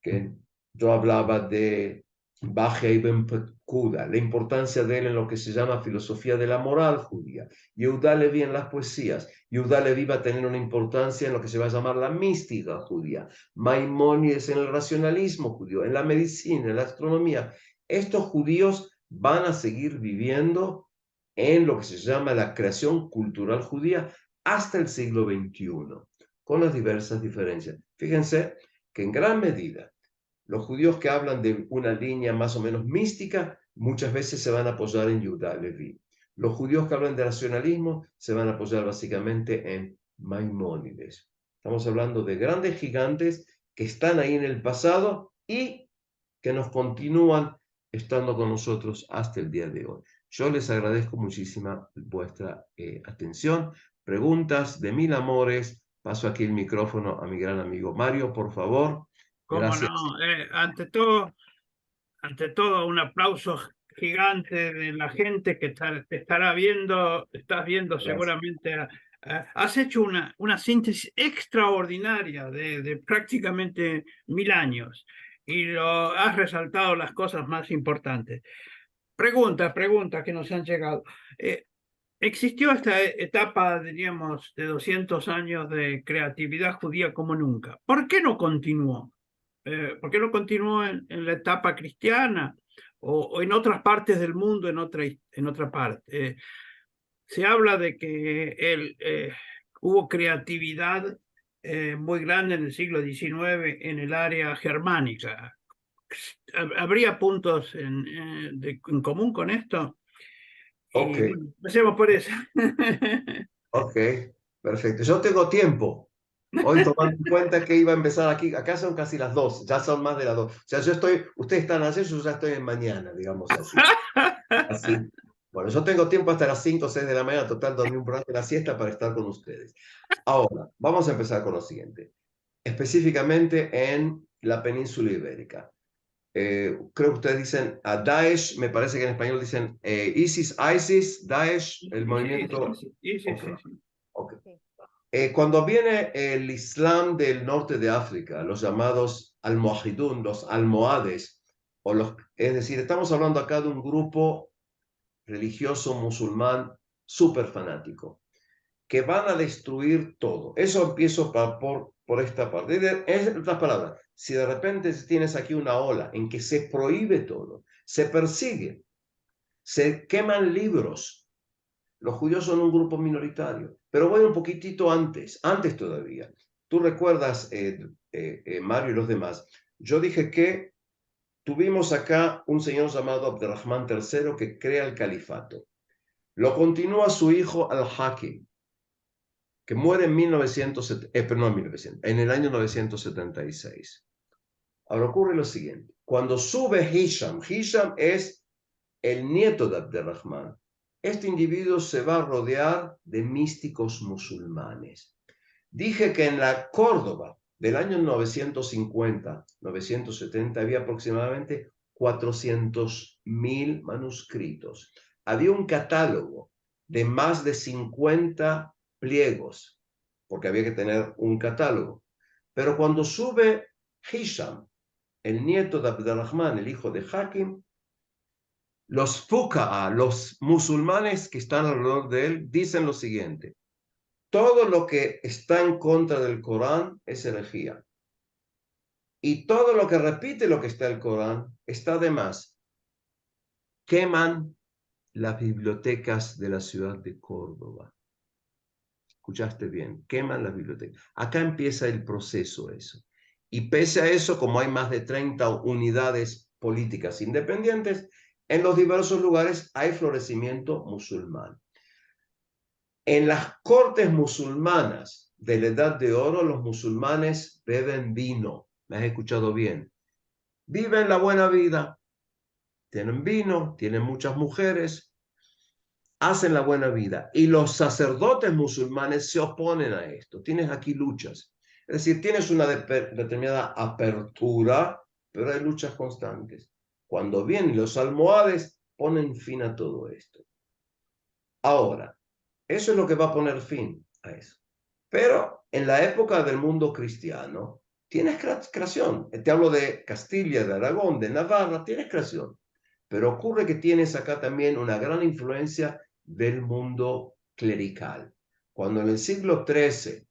que yo hablaba de Bajia ibn Pekuda, la importancia de él en lo que se llama filosofía de la moral judía. Yehuda Leví en las poesías. Yehuda Leví va a tener una importancia en lo que se va a llamar la mística judía. Maimónides en el racionalismo judío, en la medicina, en la astronomía. Estos judíos van a seguir viviendo en lo que se llama la creación cultural judía hasta el siglo XXI, con las diversas diferencias. Fíjense que en gran medida los judíos que hablan de una línea más o menos mística muchas veces se van a apoyar en Yehuda Leví. Los judíos que hablan de racionalismo se van a apoyar básicamente en Maimónides. Estamos hablando de grandes gigantes que están ahí en el pasado y que nos continúan estando con nosotros hasta el día de hoy. Yo les agradezco muchísima vuestra atención. Preguntas de mil amores. Paso aquí el micrófono a mi gran amigo Mario, por favor. ¿Cómo Gracias. no? Ante todo, un aplauso gigante de la gente que te estará viendo, estás viendo Gracias. seguramente. Has hecho una síntesis extraordinaria de prácticamente 1000 años y has resaltado las cosas más importantes. Preguntas que nos han llegado. Existió esta etapa, diríamos, de 200 años de creatividad judía como nunca. ¿Por qué no continuó? ¿Por qué no continuó en la etapa cristiana o en otras partes del mundo, en otra parte? Se habla de que hubo creatividad muy grande en el siglo XIX en el área germánica. ¿Habría puntos en común con esto? Ok, Y bueno, empecemos por eso. ok, perfecto. Yo tengo tiempo. Hoy tomando en cuenta que iba a empezar aquí, acá son casi las 2, ya son más de las 2. O sea, ustedes están ayer, yo ya estoy en mañana, digamos así. Así. Bueno, yo tengo tiempo hasta las 5 o 6 de la mañana, total, dormí un rato de la siesta para estar con ustedes. Ahora, vamos a empezar con lo siguiente. Específicamente en la península ibérica. Creo que ustedes dicen a Daesh, me parece que en español dicen ISIS, Daesh, el movimiento. Sí. Okay. Sí. Cuando viene el Islam del norte de África, los llamados almohidun, los almohades, es decir, estamos hablando acá de un grupo religioso musulmán súper fanático, que van a destruir todo. Eso empiezo por esta parte. En otras palabras, si de repente tienes aquí una ola en que se prohíbe todo, se persigue, se queman libros, los judíos son un grupo minoritario. Pero voy un poquitito antes todavía. Tú recuerdas, Mario y los demás, yo dije que tuvimos acá un señor llamado Abderrahman III que crea el califato. Lo continúa su hijo Al-Hakim, que muere en, en el año 976. Ahora ocurre lo siguiente. Cuando sube Hisham es el nieto de Abderrahman. Este individuo se va a rodear de místicos musulmanes. Dije que en la Córdoba del año 950-970 había aproximadamente 400.000 manuscritos. Había un catálogo de más de 50 pliegos, porque había que tener un catálogo. Pero cuando sube Hisham, el nieto de Abderrahman, el hijo de Hakim, los fuqaha, los musulmanes que están alrededor de él, dicen lo siguiente: todo lo que está en contra del Corán es herejía. Y todo lo que repite lo que está en el Corán está de más. Queman las bibliotecas de la ciudad de Córdoba. Escuchaste bien, queman las bibliotecas. Acá empieza el proceso eso. Y pese a eso, como hay más de 30 unidades políticas independientes, en los diversos lugares hay florecimiento musulmán. En las cortes musulmanas de la Edad de Oro, los musulmanes beben vino. ¿Me has escuchado bien? Viven la buena vida. Tienen vino, tienen muchas mujeres, hacen la buena vida. Y los sacerdotes musulmanes se oponen a esto. Tienes aquí luchas. Es decir, tienes una determinada apertura, pero hay luchas constantes. Cuando vienen los almohades, ponen fin a todo esto. Ahora, eso es lo que va a poner fin a eso. Pero en la época del mundo cristiano, tienes creación. Te hablo de Castilla, de Aragón, de Navarra, tienes creación. Pero ocurre que tienes acá también una gran influencia del mundo clerical. Cuando en el siglo XIII,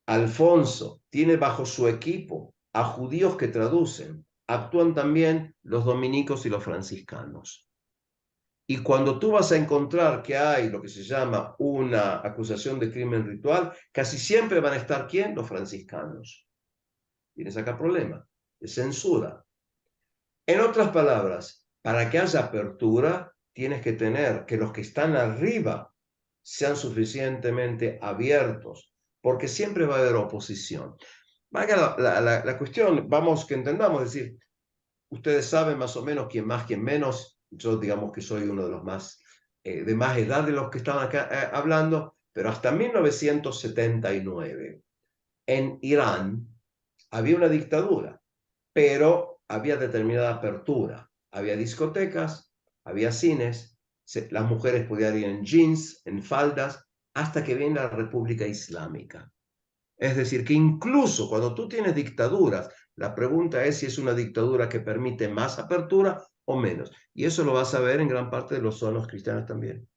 Alfonso tiene bajo su equipo a judíos que traducen, actúan también los dominicos y los franciscanos. Y cuando tú vas a encontrar que hay lo que se llama una acusación de crimen ritual, casi siempre van a estar, ¿quién? Los franciscanos. Tienes acá problema de censura. En otras palabras, para que haya apertura, tienes que tener que los que están arriba sean suficientemente abiertos, porque siempre va a haber oposición. La cuestión, vamos que entendamos, es decir, ustedes saben más o menos quién más, quién menos. Yo digamos que soy uno de los más, de más edad de los que están acá hablando, pero hasta 1979 en Irán había una dictadura, pero había determinada apertura. Había discotecas, había cines, las mujeres podían ir en jeans, en faldas, hasta que viene la República Islámica. Es decir, que incluso cuando tú tienes dictaduras, la pregunta es si es una dictadura que permite más apertura o menos. Y eso lo vas a ver en gran parte de los zonos cristianos también.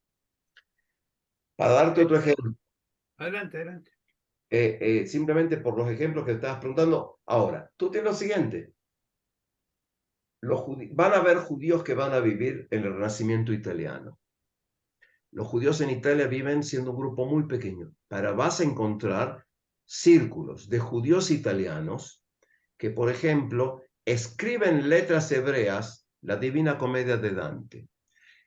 Para darte otro ejemplo. Adelante. Simplemente por los ejemplos que estabas preguntando. Ahora, tú tienes lo siguiente. Van a haber judíos que van a vivir en el Renacimiento italiano. Los judíos en Italia viven siendo un grupo muy pequeño. Vas a encontrar círculos de judíos italianos que, por ejemplo, escriben letras hebreas la Divina Comedia de Dante.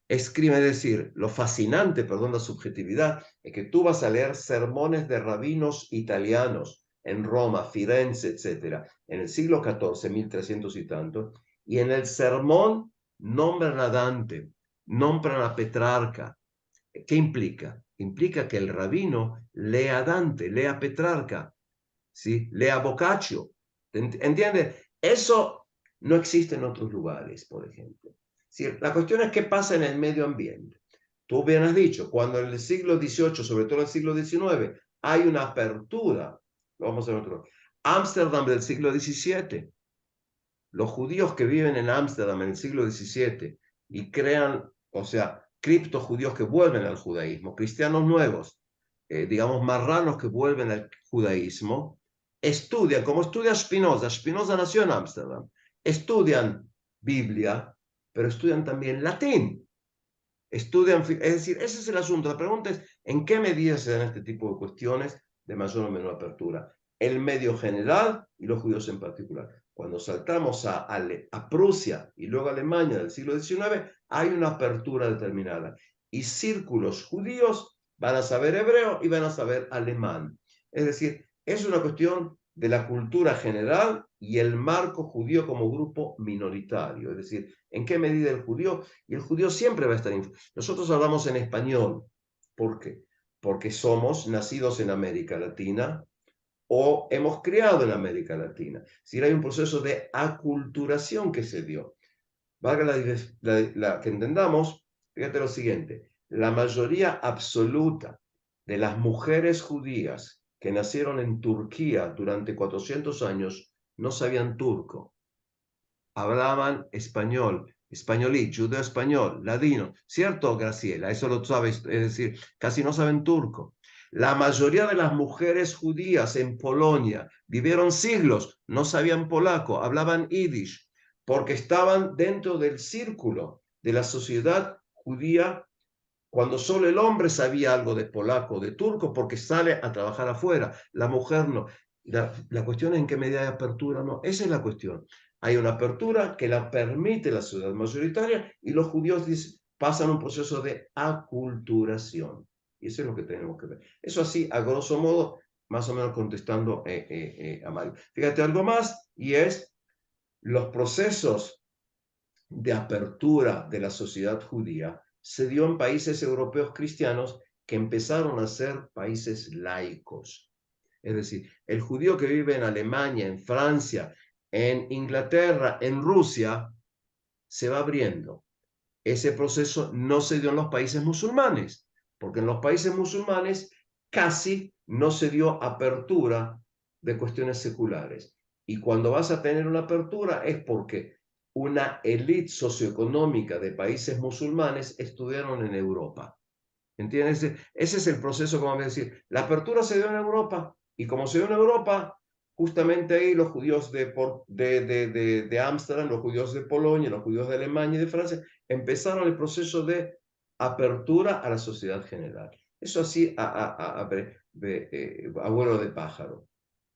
Escribe, es decir, lo fascinante, perdón la subjetividad, es que tú vas a leer sermones de rabinos italianos en Roma, Firenze, etc., en el siglo XIV, 1300 y tanto, y en el sermón nombran a Dante nombran a Petrarca. ¿Qué implica? Implica que el rabino lea a Dante, lea a Petrarca, ¿sí? Lea a Boccaccio. ¿Entiendes? Eso no existe en otros lugares, por ejemplo. ¿Sí? La cuestión es qué pasa en el medio ambiente. Tú bien has dicho, cuando en el siglo XVIII, sobre todo en el siglo XIX, hay una apertura, vamos a ver otro. Ámsterdam del siglo XVII. Los judíos que viven en Ámsterdam en el siglo XVII y crean, o sea, criptojudíos que vuelven al judaísmo, cristianos nuevos, digamos marranos que vuelven al judaísmo, estudian, como estudia Spinoza. Spinoza nació en Ámsterdam, estudian Biblia, pero estudian también latín. Estudian, es decir, ese es el asunto. La pregunta es, ¿en qué medida se dan este tipo de cuestiones de mayor o menor apertura? El medio general y los judíos en particular. Cuando saltamos a Prusia y luego a Alemania del siglo XIX, hay una apertura determinada. Y círculos judíos van a saber hebreo y van a saber alemán. Es decir, es una cuestión de la cultura general y el marco judío como grupo minoritario. Es decir, ¿en qué medida el judío? Y el judío siempre va a estar... Nosotros hablamos en español. ¿Por qué? Porque somos nacidos en América Latina o hemos criado en América Latina. Si hay un proceso de aculturación que se dio. Valga que entendamos, fíjate lo siguiente, la mayoría absoluta de las mujeres judías que nacieron en Turquía durante 400 años no sabían turco, hablaban español, españolí, judeo español, ladino, ¿cierto, Graciela? Eso lo sabes, es decir, casi no saben turco. La mayoría de las mujeres judías en Polonia vivieron siglos, no sabían polaco, hablaban yiddish, porque estaban dentro del círculo de la sociedad judía cuando solo el hombre sabía algo de polaco, de turco, porque sale a trabajar afuera. La mujer no. La cuestión es en qué medida hay apertura, no. Esa es la cuestión. Hay una apertura que la permite la sociedad mayoritaria y los judíos pasan un proceso de aculturación. Y eso es lo que tenemos que ver. Eso así, a grosso modo, más o menos contestando a Mario. Fíjate algo más, y es los procesos de apertura de la sociedad judía se dio en países europeos cristianos que empezaron a ser países laicos. Es decir, el judío que vive en Alemania, en Francia, en Inglaterra, en Rusia, se va abriendo. Ese proceso no se dio en los países musulmanes, porque en los países musulmanes casi no se dio apertura de cuestiones seculares. Y cuando vas a tener una apertura es porque una élite socioeconómica de países musulmanes estudiaron en Europa. ¿Entiendes? Ese es el proceso, como voy a decir. La apertura se dio en Europa, y como se dio en Europa, justamente ahí los judíos de Ámsterdam, los judíos de Polonia, los judíos de Alemania y de Francia, empezaron el proceso de apertura a la sociedad general. Eso así a vuelo de pájaro.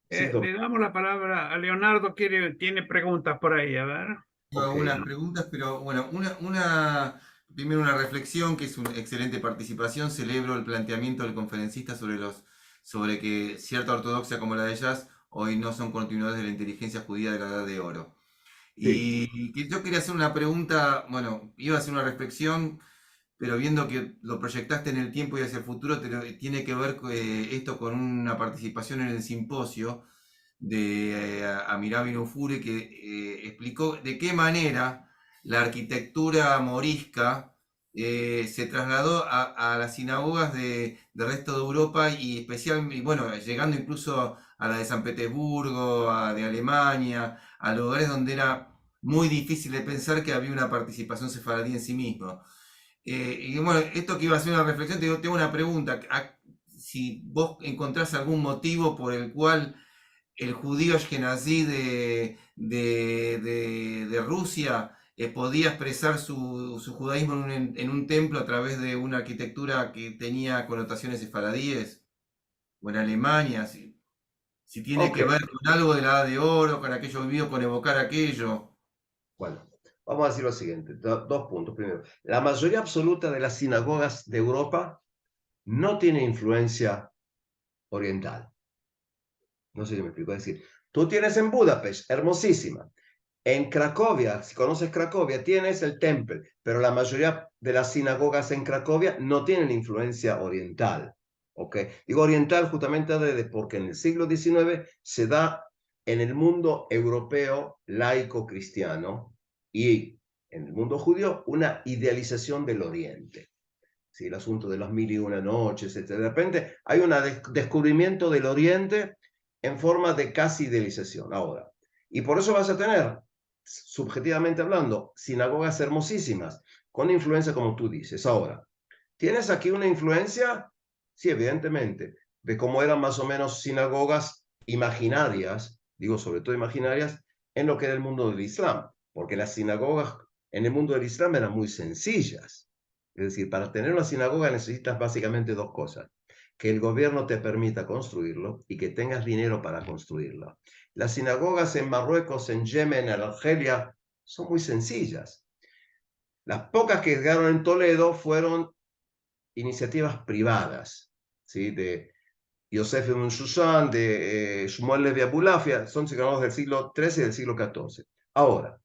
Sí, Le damos la palabra a Leonardo, tiene preguntas por ahí, a ver. Tengo ok. algunas preguntas, pero bueno, primero una reflexión que es una excelente participación. Celebro el planteamiento del conferencista sobre que cierta ortodoxia como la de ellas hoy no son continuadores de la inteligencia judía de la Edad de Oro. Sí, Y que yo quería hacer una pregunta, bueno, iba a hacer una reflexión, pero viendo que lo proyectaste en el tiempo y hacia el futuro, tiene que ver esto con una participación en el simposio de Amirabi Nufuri, que explicó de qué manera la arquitectura morisca se trasladó a las sinagogas del resto de Europa y especialmente, bueno, llegando incluso a la de San Petersburgo, de Alemania, a lugares donde era muy difícil de pensar que había una participación sefaradí en sí mismo. Y bueno, esto que iba a ser una reflexión, tengo una pregunta. Si vos encontrás algún motivo por el cual el judío ashkenazí de Rusia podía expresar su judaísmo en un templo a través de una arquitectura que tenía connotaciones sefaradíes, o en Alemania, si tiene ok. que ver con algo de la Edad de Oro, con aquello vivido, con evocar aquello. Bueno, vamos a decir lo siguiente, dos puntos. Primero, la mayoría absoluta de las sinagogas de Europa no tiene influencia oriental. No sé si me explico. Es decir, tú tienes en Budapest, hermosísima, En Cracovia, si conoces Cracovia, tienes el Tempel, pero la mayoría de las sinagogas en Cracovia no tienen influencia oriental. ¿Okay? Digo oriental justamente porque en el siglo XIX se da en el mundo europeo laico cristiano y en el mundo judío una idealización del Oriente. ¿Sí? El asunto de las 1001 noches, etc. De repente hay un descubrimiento del Oriente en forma de casi idealización. Ahora, y por eso vas a tener, subjetivamente hablando, sinagogas hermosísimas, con influencia como tú dices. Ahora, ¿tienes aquí una influencia? Sí, evidentemente, de cómo eran más o menos sinagogas imaginarias, digo sobre todo imaginarias, en lo que era el mundo del Islam, porque las sinagogas en el mundo del Islam eran muy sencillas. Es decir, para tener una sinagoga necesitas básicamente dos cosas: que el gobierno te permita construirlo y que tengas dinero para construirlo. Las sinagogas en Marruecos, en Yemen, en Argelia, son muy sencillas. Las pocas que quedaron en Toledo fueron iniciativas privadas, ¿sí? De Yosef ibn Shushan, de Shmuel Levi Abulafia, son sinagogas del siglo XIII y del siglo XIV. Ahora,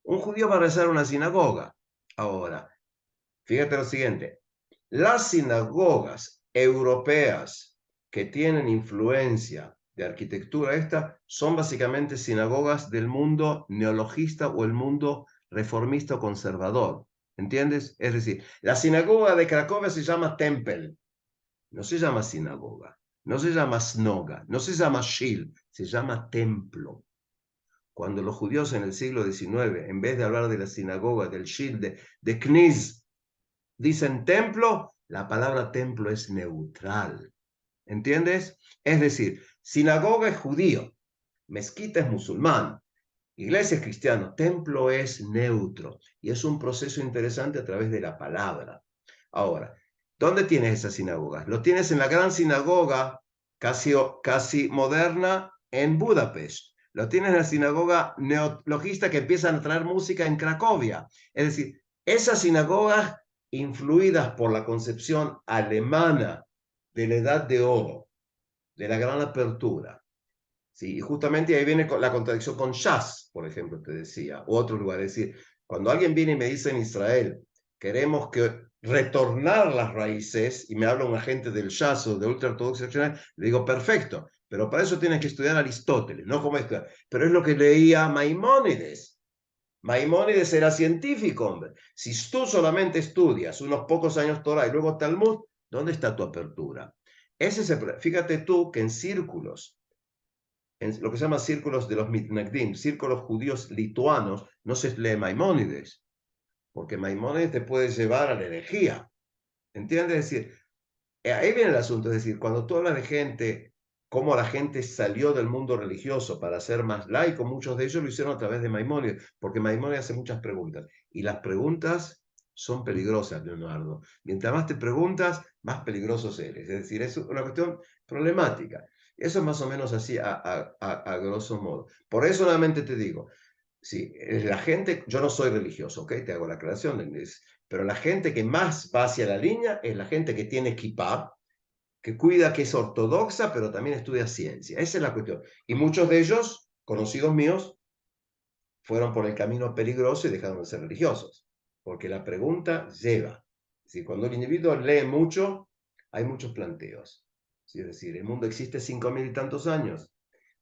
un judío va a rezar en una sinagoga. Ahora, fíjate lo siguiente: las sinagogas europeas que tienen influencia de arquitectura esta son básicamente sinagogas del mundo neologista o el mundo reformista o conservador. ¿Entiendes? Es decir, la sinagoga de Cracovia se llama Tempel, no se llama sinagoga, no se llama snoga, no se llama shil, se llama templo. Cuando los judíos en el siglo XIX, en vez de hablar de la sinagoga, del shil, de kniz, dicen templo, la palabra templo es neutral. ¿Entiendes? Es decir, sinagoga es judío, mezquita es musulmán, iglesia es cristiano, templo es neutro. Y es un proceso interesante a través de la palabra. Ahora, ¿dónde tienes esas sinagogas? Lo tienes en la gran sinagoga casi moderna en Budapest. Lo tienes en la sinagoga neologista que empiezan a traer música en Cracovia. Es decir, esas sinagogas influidas por la concepción alemana de la Edad de Oro, de la Gran Apertura. Sí, y justamente ahí viene la contradicción con Shas, por ejemplo, te decía, u otro lugar. Es decir, cuando alguien viene y me dice en Israel, queremos que retornar las raíces, y me habla un agente del Shas o de ultraortodoxia, le digo, perfecto, pero para eso tienes que estudiar Aristóteles, no como esto, pero es lo que leía Maimónides. Maimónides era científico, hombre. Si tú solamente estudias unos pocos años Torah y luego Talmud, ¿dónde está tu apertura? Fíjate tú que en círculos, en lo que se llama círculos de los mitnagdim, círculos judíos lituanos, no se lee Maimónides, porque Maimónides te puede llevar a la herejía. ¿Entiendes? Es decir, ahí viene el asunto. Es decir, cuando tú hablas de gente, cómo la gente salió del mundo religioso para ser más laico, muchos de ellos lo hicieron a través de Maimónides, porque Maimónides hace muchas preguntas. Y las preguntas son peligrosas, Leonardo. Mientras más te preguntas, más peligrosos eres. Es decir, es una cuestión problemática. Eso es más o menos así a grosso modo. Por eso nuevamente te digo, sí, la gente, yo no soy religioso, ¿ok? Te hago la aclaración, pero la gente que más va hacia la línea es la gente que tiene kippah, que cuida, que es ortodoxa, pero también estudia ciencia. Esa es la cuestión. Y muchos de ellos, conocidos míos, fueron por el camino peligroso y dejaron de ser religiosos, porque la pregunta lleva. Es cuando el individuo lee mucho, hay muchos planteos. Es decir, el mundo existe 5.000 y tantos años.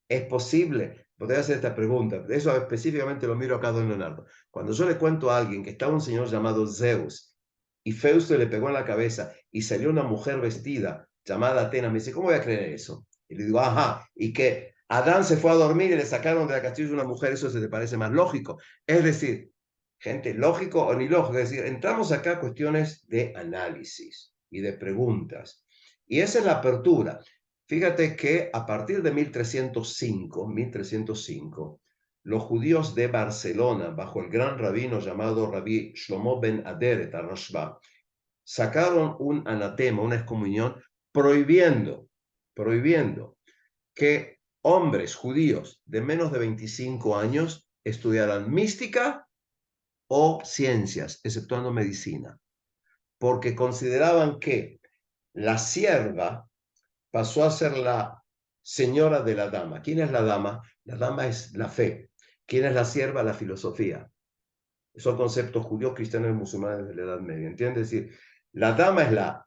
¿Es posible? Podría hacer esta pregunta. Eso específicamente lo miro acá a don Leonardo. Cuando yo le cuento a alguien que estaba un señor llamado Zeus y Fausto le pegó en la cabeza y salió una mujer vestida llamada Atenas, me dice, ¿cómo voy a creer eso? Y le digo, ajá, y que Adán se fue a dormir y le sacaron de la castillo una mujer, ¿eso se te parece más lógico? Es decir, gente, lógico o ni lógico. Es decir, entramos acá a cuestiones de análisis y de preguntas. Y esa es la apertura. Fíjate que a partir de 1305, los judíos de Barcelona, bajo el gran rabino llamado Rabí Shlomo ben Aderet al-Rashba, sacaron un anatema, una excomunión, prohibiendo que hombres judíos de menos de 25 años estudiaran mística o ciencias, exceptuando medicina, porque consideraban que la sierva pasó a ser la señora de la dama. ¿Quién es la dama? La dama es la fe. ¿Quién es la sierva? La filosofía. Son conceptos judíos, cristianos y musulmanes de la Edad Media. ¿Entiendes? Es decir, la dama es la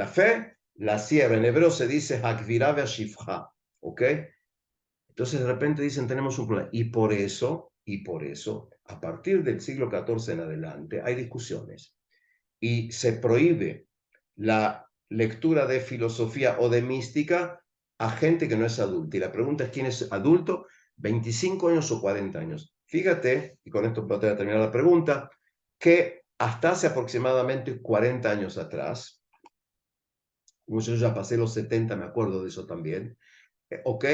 fe, la sierva. En hebreo se dice Hakvirá ve'ashifja. ¿Ok? Entonces de repente dicen, tenemos un problema. Y por eso, a partir del siglo XIV en adelante, hay discusiones. Y se prohíbe la lectura de filosofía o de mística a gente que no es adulta. Y la pregunta es, ¿quién es adulto? ¿25 años o 40 años? Fíjate, y con esto voy a terminar la pregunta, que hasta hace aproximadamente 40 años atrás, como yo ya pasé los 70, me acuerdo de eso también, ¿ok?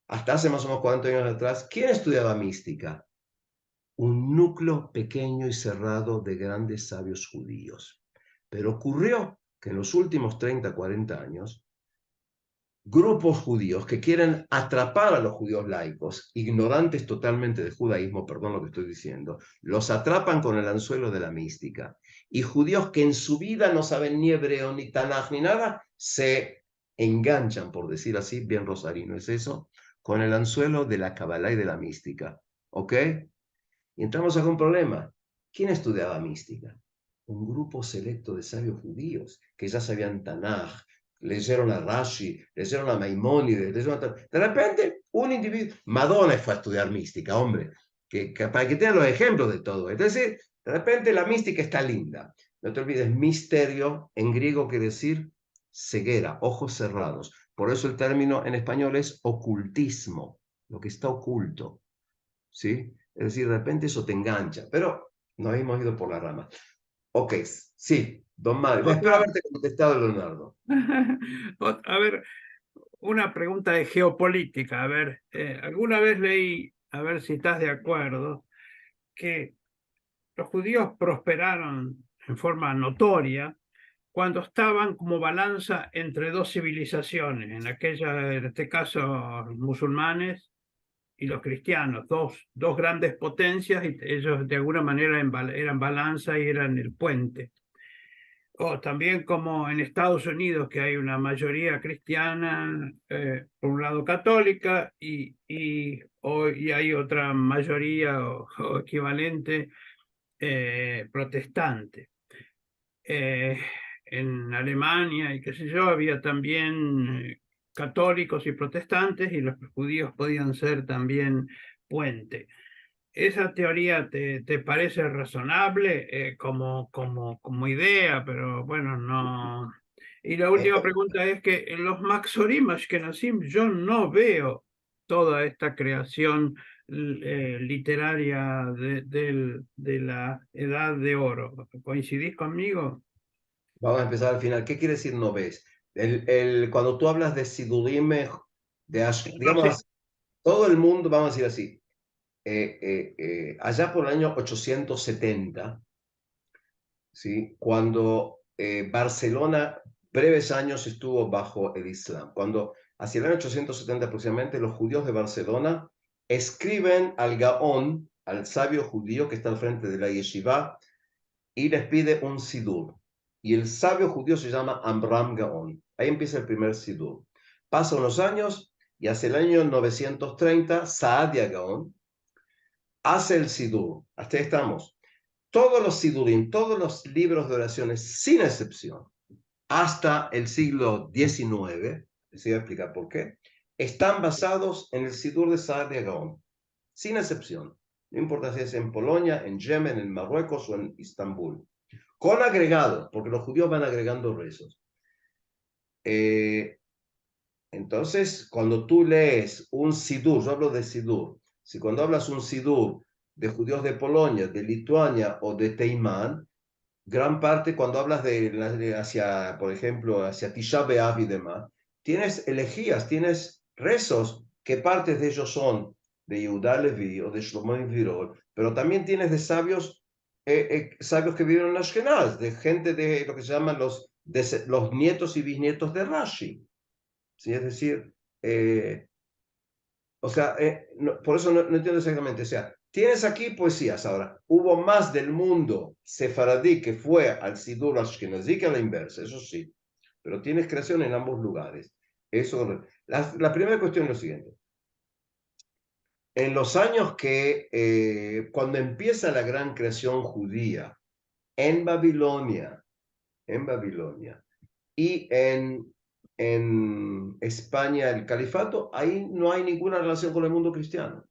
Hasta hace más o menos 40 años atrás, ¿quién estudiaba mística? Un núcleo pequeño y cerrado de grandes sabios judíos. Pero ocurrió que en los últimos 30, 40 años, grupos judíos que quieren atrapar a los judíos laicos, ignorantes totalmente del judaísmo, perdón lo que estoy diciendo, los atrapan con el anzuelo de la mística. Y judíos que en su vida no saben ni hebreo, ni Tanaj, ni nada, se enganchan, por decir así, bien rosarino es eso, con el anzuelo de la Kabbalah y de la mística. ¿Ok? Y entramos a un problema. ¿Quién estudiaba mística? Un grupo selecto de sabios judíos que ya sabían Tanaj, leyeron a Rashi, leyeron a Maimónides, de repente un individuo, Madonna fue a estudiar mística, hombre, para que tengan los ejemplos de todo. Es decir, de repente la mística está linda. No te olvides, misterio en griego quiere decir ceguera, ojos cerrados. Por eso el término en español es ocultismo, lo que está oculto. ¿Sí? Es decir, de repente eso te engancha, pero nos hemos ido por la rama. Ok, sí, don Mario. Espero Otra, haberte contestado, Leonardo. a ver, una pregunta de geopolítica. A ver, alguna vez leí, a ver si estás de acuerdo, que los judíos prosperaron en forma notoria cuando estaban como balanza entre dos civilizaciones, en este caso los musulmanes y los cristianos, dos grandes potencias, y ellos de alguna manera eran balanza y eran el puente. O también como en Estados Unidos, que hay una mayoría cristiana, por un lado católica, y hay otra mayoría o equivalente protestante. Eh, en Alemania y qué sé yo, había también católicos y protestantes, y los judíos podían ser también puente. ¿Esa teoría te parece razonable como idea? Pero bueno, no. Y la última pregunta es que en los Maxorim Ashkenazim yo no veo toda esta creación literaria de la Edad de Oro. ¿Coincidís conmigo? Vamos a empezar al final. ¿Qué quiere decir no ves? Cuando tú hablas de Sidurim, No sé. digamos, todo el mundo, vamos a decir así, allá por el año 870, ¿sí? Cuando Barcelona breves años estuvo bajo el Islam. Cuando hacia el año 870 aproximadamente los judíos de Barcelona escriben al Gaón, al sabio judío que está al frente de la yeshiva, y les pide un sidur. Y el sabio judío se llama Amram Gaón. Ahí empieza el primer sidur. Pasan unos años y hacia el año 930 Saadia Gaón hace el sidur. Hasta ahí estamos. Todos los sidurim, todos los libros de oraciones, sin excepción, hasta el siglo XIX, les voy a explicar por qué, están basados en el sidur de Saadia Gaón, sin excepción. No importa si es en Polonia, en Yemen, en Marruecos o en Estambul. Con agregados, porque los judíos van agregando rezos. Entonces, cuando tú lees un sidur, yo hablo de sidur, si cuando hablas un sidur de judíos de Polonia, de Lituania o de Teimán, gran parte cuando hablas hacia, por ejemplo, hacia Tisha B'Av y demás, tienes elegías, tienes rezos, que partes de ellos son de Yehuda Levi o de Shlomo Virol, pero también tienes de sabios, sabios que vivieron en Ashkenaz, de gente de lo que se llaman los nietos y bisnietos de Rashi. ¿Sí? Es decir, o sea, por eso no entiendo exactamente. O sea, tienes aquí poesías. Ahora, hubo más del mundo sefaradí que fue al Sidur Ashkenazí que a la inversa, eso sí. Pero tienes creación en ambos lugares. Eso, la primera cuestión es lo siguiente. en los años que, cuando empieza la gran creación judía en Babilonia, y en España el califato, ahí no hay ninguna relación con el mundo cristiano.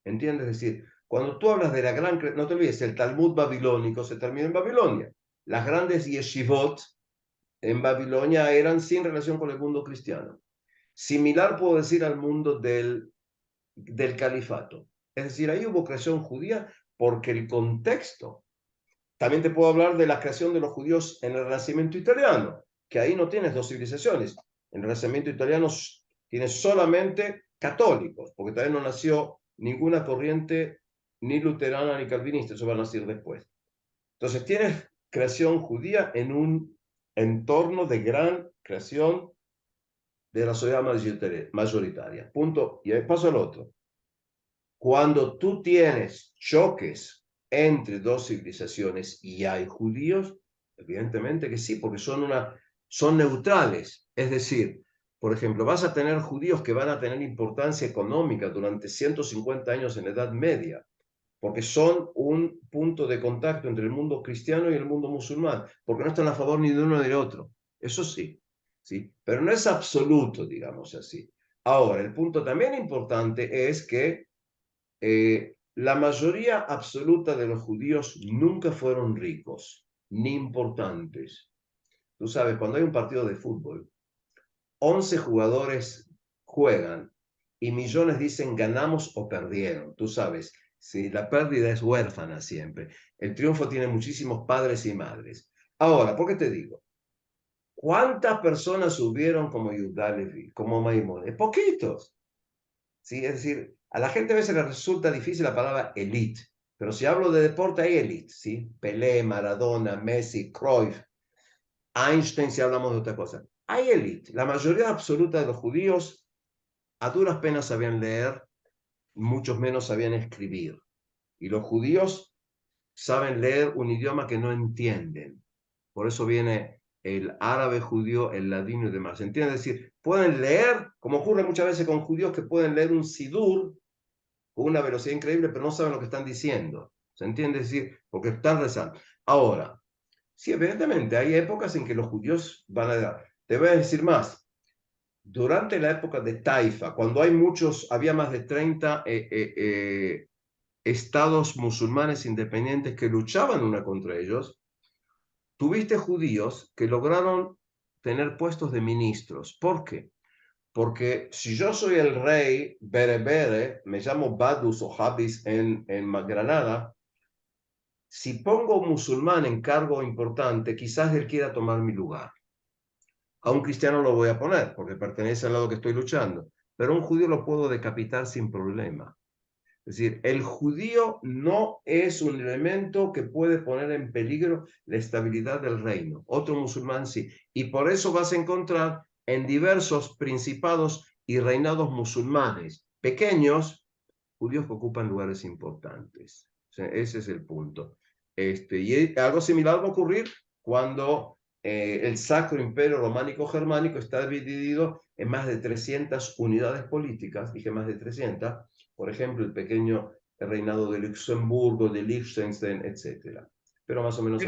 ¿Entiendes? Es decir, cuando tú hablas de la gran, no te olvides, el Talmud babilónico se terminó en Babilonia. Las grandes yeshivot en Babilonia eran sin relación con el mundo cristiano. Similar puedo decir al mundo del califato. Es decir, ahí hubo creación judía porque el contexto. También te puedo hablar de la creación de los judíos en el Renacimiento italiano, que ahí no tienes dos civilizaciones. En el Renacimiento italiano tienes solamente católicos, porque todavía no nació ninguna corriente ni luterana ni calvinista, eso va a nacer después. Entonces tienes creación judía en un entorno de gran creación de la sociedad mayoritaria. Punto. Y ahí paso al otro. Cuando tú tienes choques entre dos civilizaciones y hay judíos, evidentemente que sí, porque son neutrales. Es decir, por ejemplo, vas a tener judíos que van a tener importancia económica durante 150 años en la Edad Media, porque son un punto de contacto entre el mundo cristiano y el mundo musulmán, porque no están a favor ni de uno ni del otro. Eso sí, sí, pero no es absoluto, digamos así. Ahora, el punto también importante es que la mayoría absoluta de los judíos nunca fueron ricos ni importantes. Tú sabes, cuando hay un partido de fútbol, 11 jugadores juegan y millones dicen ganamos o perdieron. Tú sabes, si la pérdida es huérfana siempre, el triunfo tiene muchísimos padres y madres. Ahora, ¿por qué te digo? ¿Cuántas personas hubieron como Yudá Leví, como Maimónides? Poquitos. ¿Sí? Es decir, a la gente a veces le resulta difícil la palabra elite, pero si hablo de deporte hay elite, ¿sí? Pelé, Maradona, Messi, Cruyff, Einstein si hablamos de otra cosa. Hay elite. La mayoría absoluta de los judíos a duras penas sabían leer, muchos menos sabían escribir. Y los judíos saben leer un idioma que no entienden. Por eso viene el árabe judío, el ladino y demás. ¿Entiendes? Es decir, pueden leer, como ocurre muchas veces con judíos que pueden leer un sidur con una velocidad increíble, pero no saben lo que están diciendo. ¿Se entiende? Es decir, porque están rezando. Ahora, sí, evidentemente, hay épocas en que los judíos van a dar. Te voy a decir más. Durante la época de Taifa, cuando había más de 30 estados musulmanes independientes que luchaban una contra ellos, tuviste judíos que lograron tener puestos de ministros. ¿Por qué? Porque si yo soy el rey berebere, me llamo Badus o Habis en Granada, si pongo un musulmán en cargo importante, quizás él quiera tomar mi lugar. A un cristiano lo voy a poner porque pertenece al lado que estoy luchando, pero a un judío lo puedo decapitar sin problema. Es decir, el judío no es un elemento que puede poner en peligro la estabilidad del reino. Otro musulmán sí. Y por eso vas a encontrar en diversos principados y reinados musulmanes pequeños, judíos que ocupan lugares importantes. O sea, ese es el punto. Y algo similar va a ocurrir cuando el Sacro Imperio Románico Germánico está dividido en más de 300 unidades políticas, dije más de 300, por ejemplo, el pequeño reinado de Luxemburgo, de Liechtenstein, etc. Pero más o menos...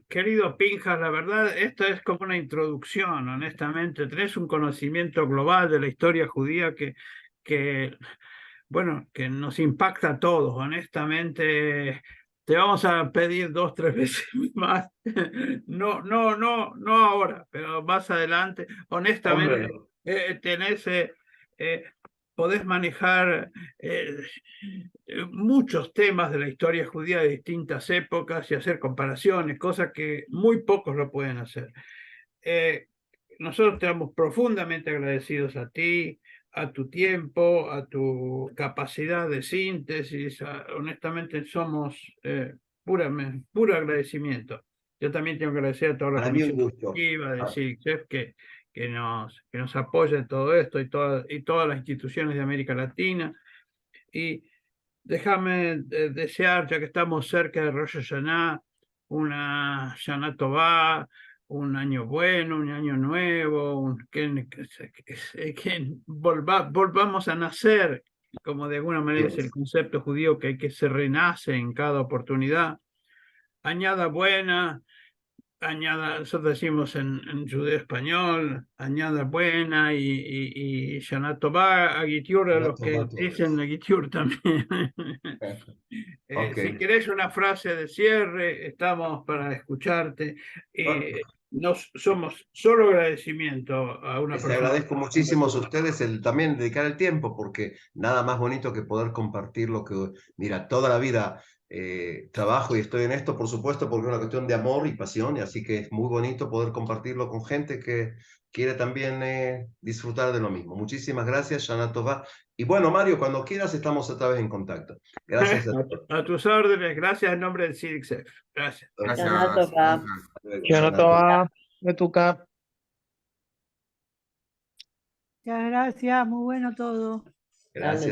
Querido Pinjas, la verdad, esta es como una introducción, honestamente. Tenés un conocimiento global de la historia judía bueno, que nos impacta a todos, honestamente. Te vamos a pedir 2, 3 veces más. No ahora, pero más adelante. Honestamente, tenés, podés manejar muchos temas de la historia judía de distintas épocas y hacer comparaciones, cosas que muy pocos lo pueden hacer. Nosotros estamos profundamente agradecidos a ti, a tu tiempo, a tu capacidad de síntesis. Honestamente somos puro agradecimiento. Yo también tengo que agradecer a toda la Para mí un comisión gusto. directiva de SIGCEF que nos apoya en todo esto y todas las instituciones de América Latina. Y déjame desear, ya que estamos cerca de Rosh Hashanah, una Shana Tová, un año bueno, un año nuevo, que volvamos a nacer como de alguna manera es el concepto judío que se renace en cada oportunidad. Añada buena, nosotros decimos en judeo español, añada buena y Shana Tová, Agitiur, a los que dicen Agitiur también. Si querés una frase de cierre, estamos para escucharte. Somos solo agradecimiento a una Les persona. agradezco muchísimo a ustedes también dedicar el tiempo, porque nada más bonito que poder compartir lo que, mira, toda la vida trabajo y estoy en esto, por supuesto, porque es una cuestión de amor y pasión, y así que es muy bonito poder compartirlo con gente que quiere también disfrutar de lo mismo. Muchísimas gracias, Shana Tová. Y bueno, Mario, cuando quieras estamos otra vez en contacto. Gracias a todos. A tus órdenes, gracias en nombre del CIDICSEF. Gracias. Gracias. Shana Tová. Pinja. Shana Tová, Betuca. Muchas gracias, muy bueno todo. Gracias.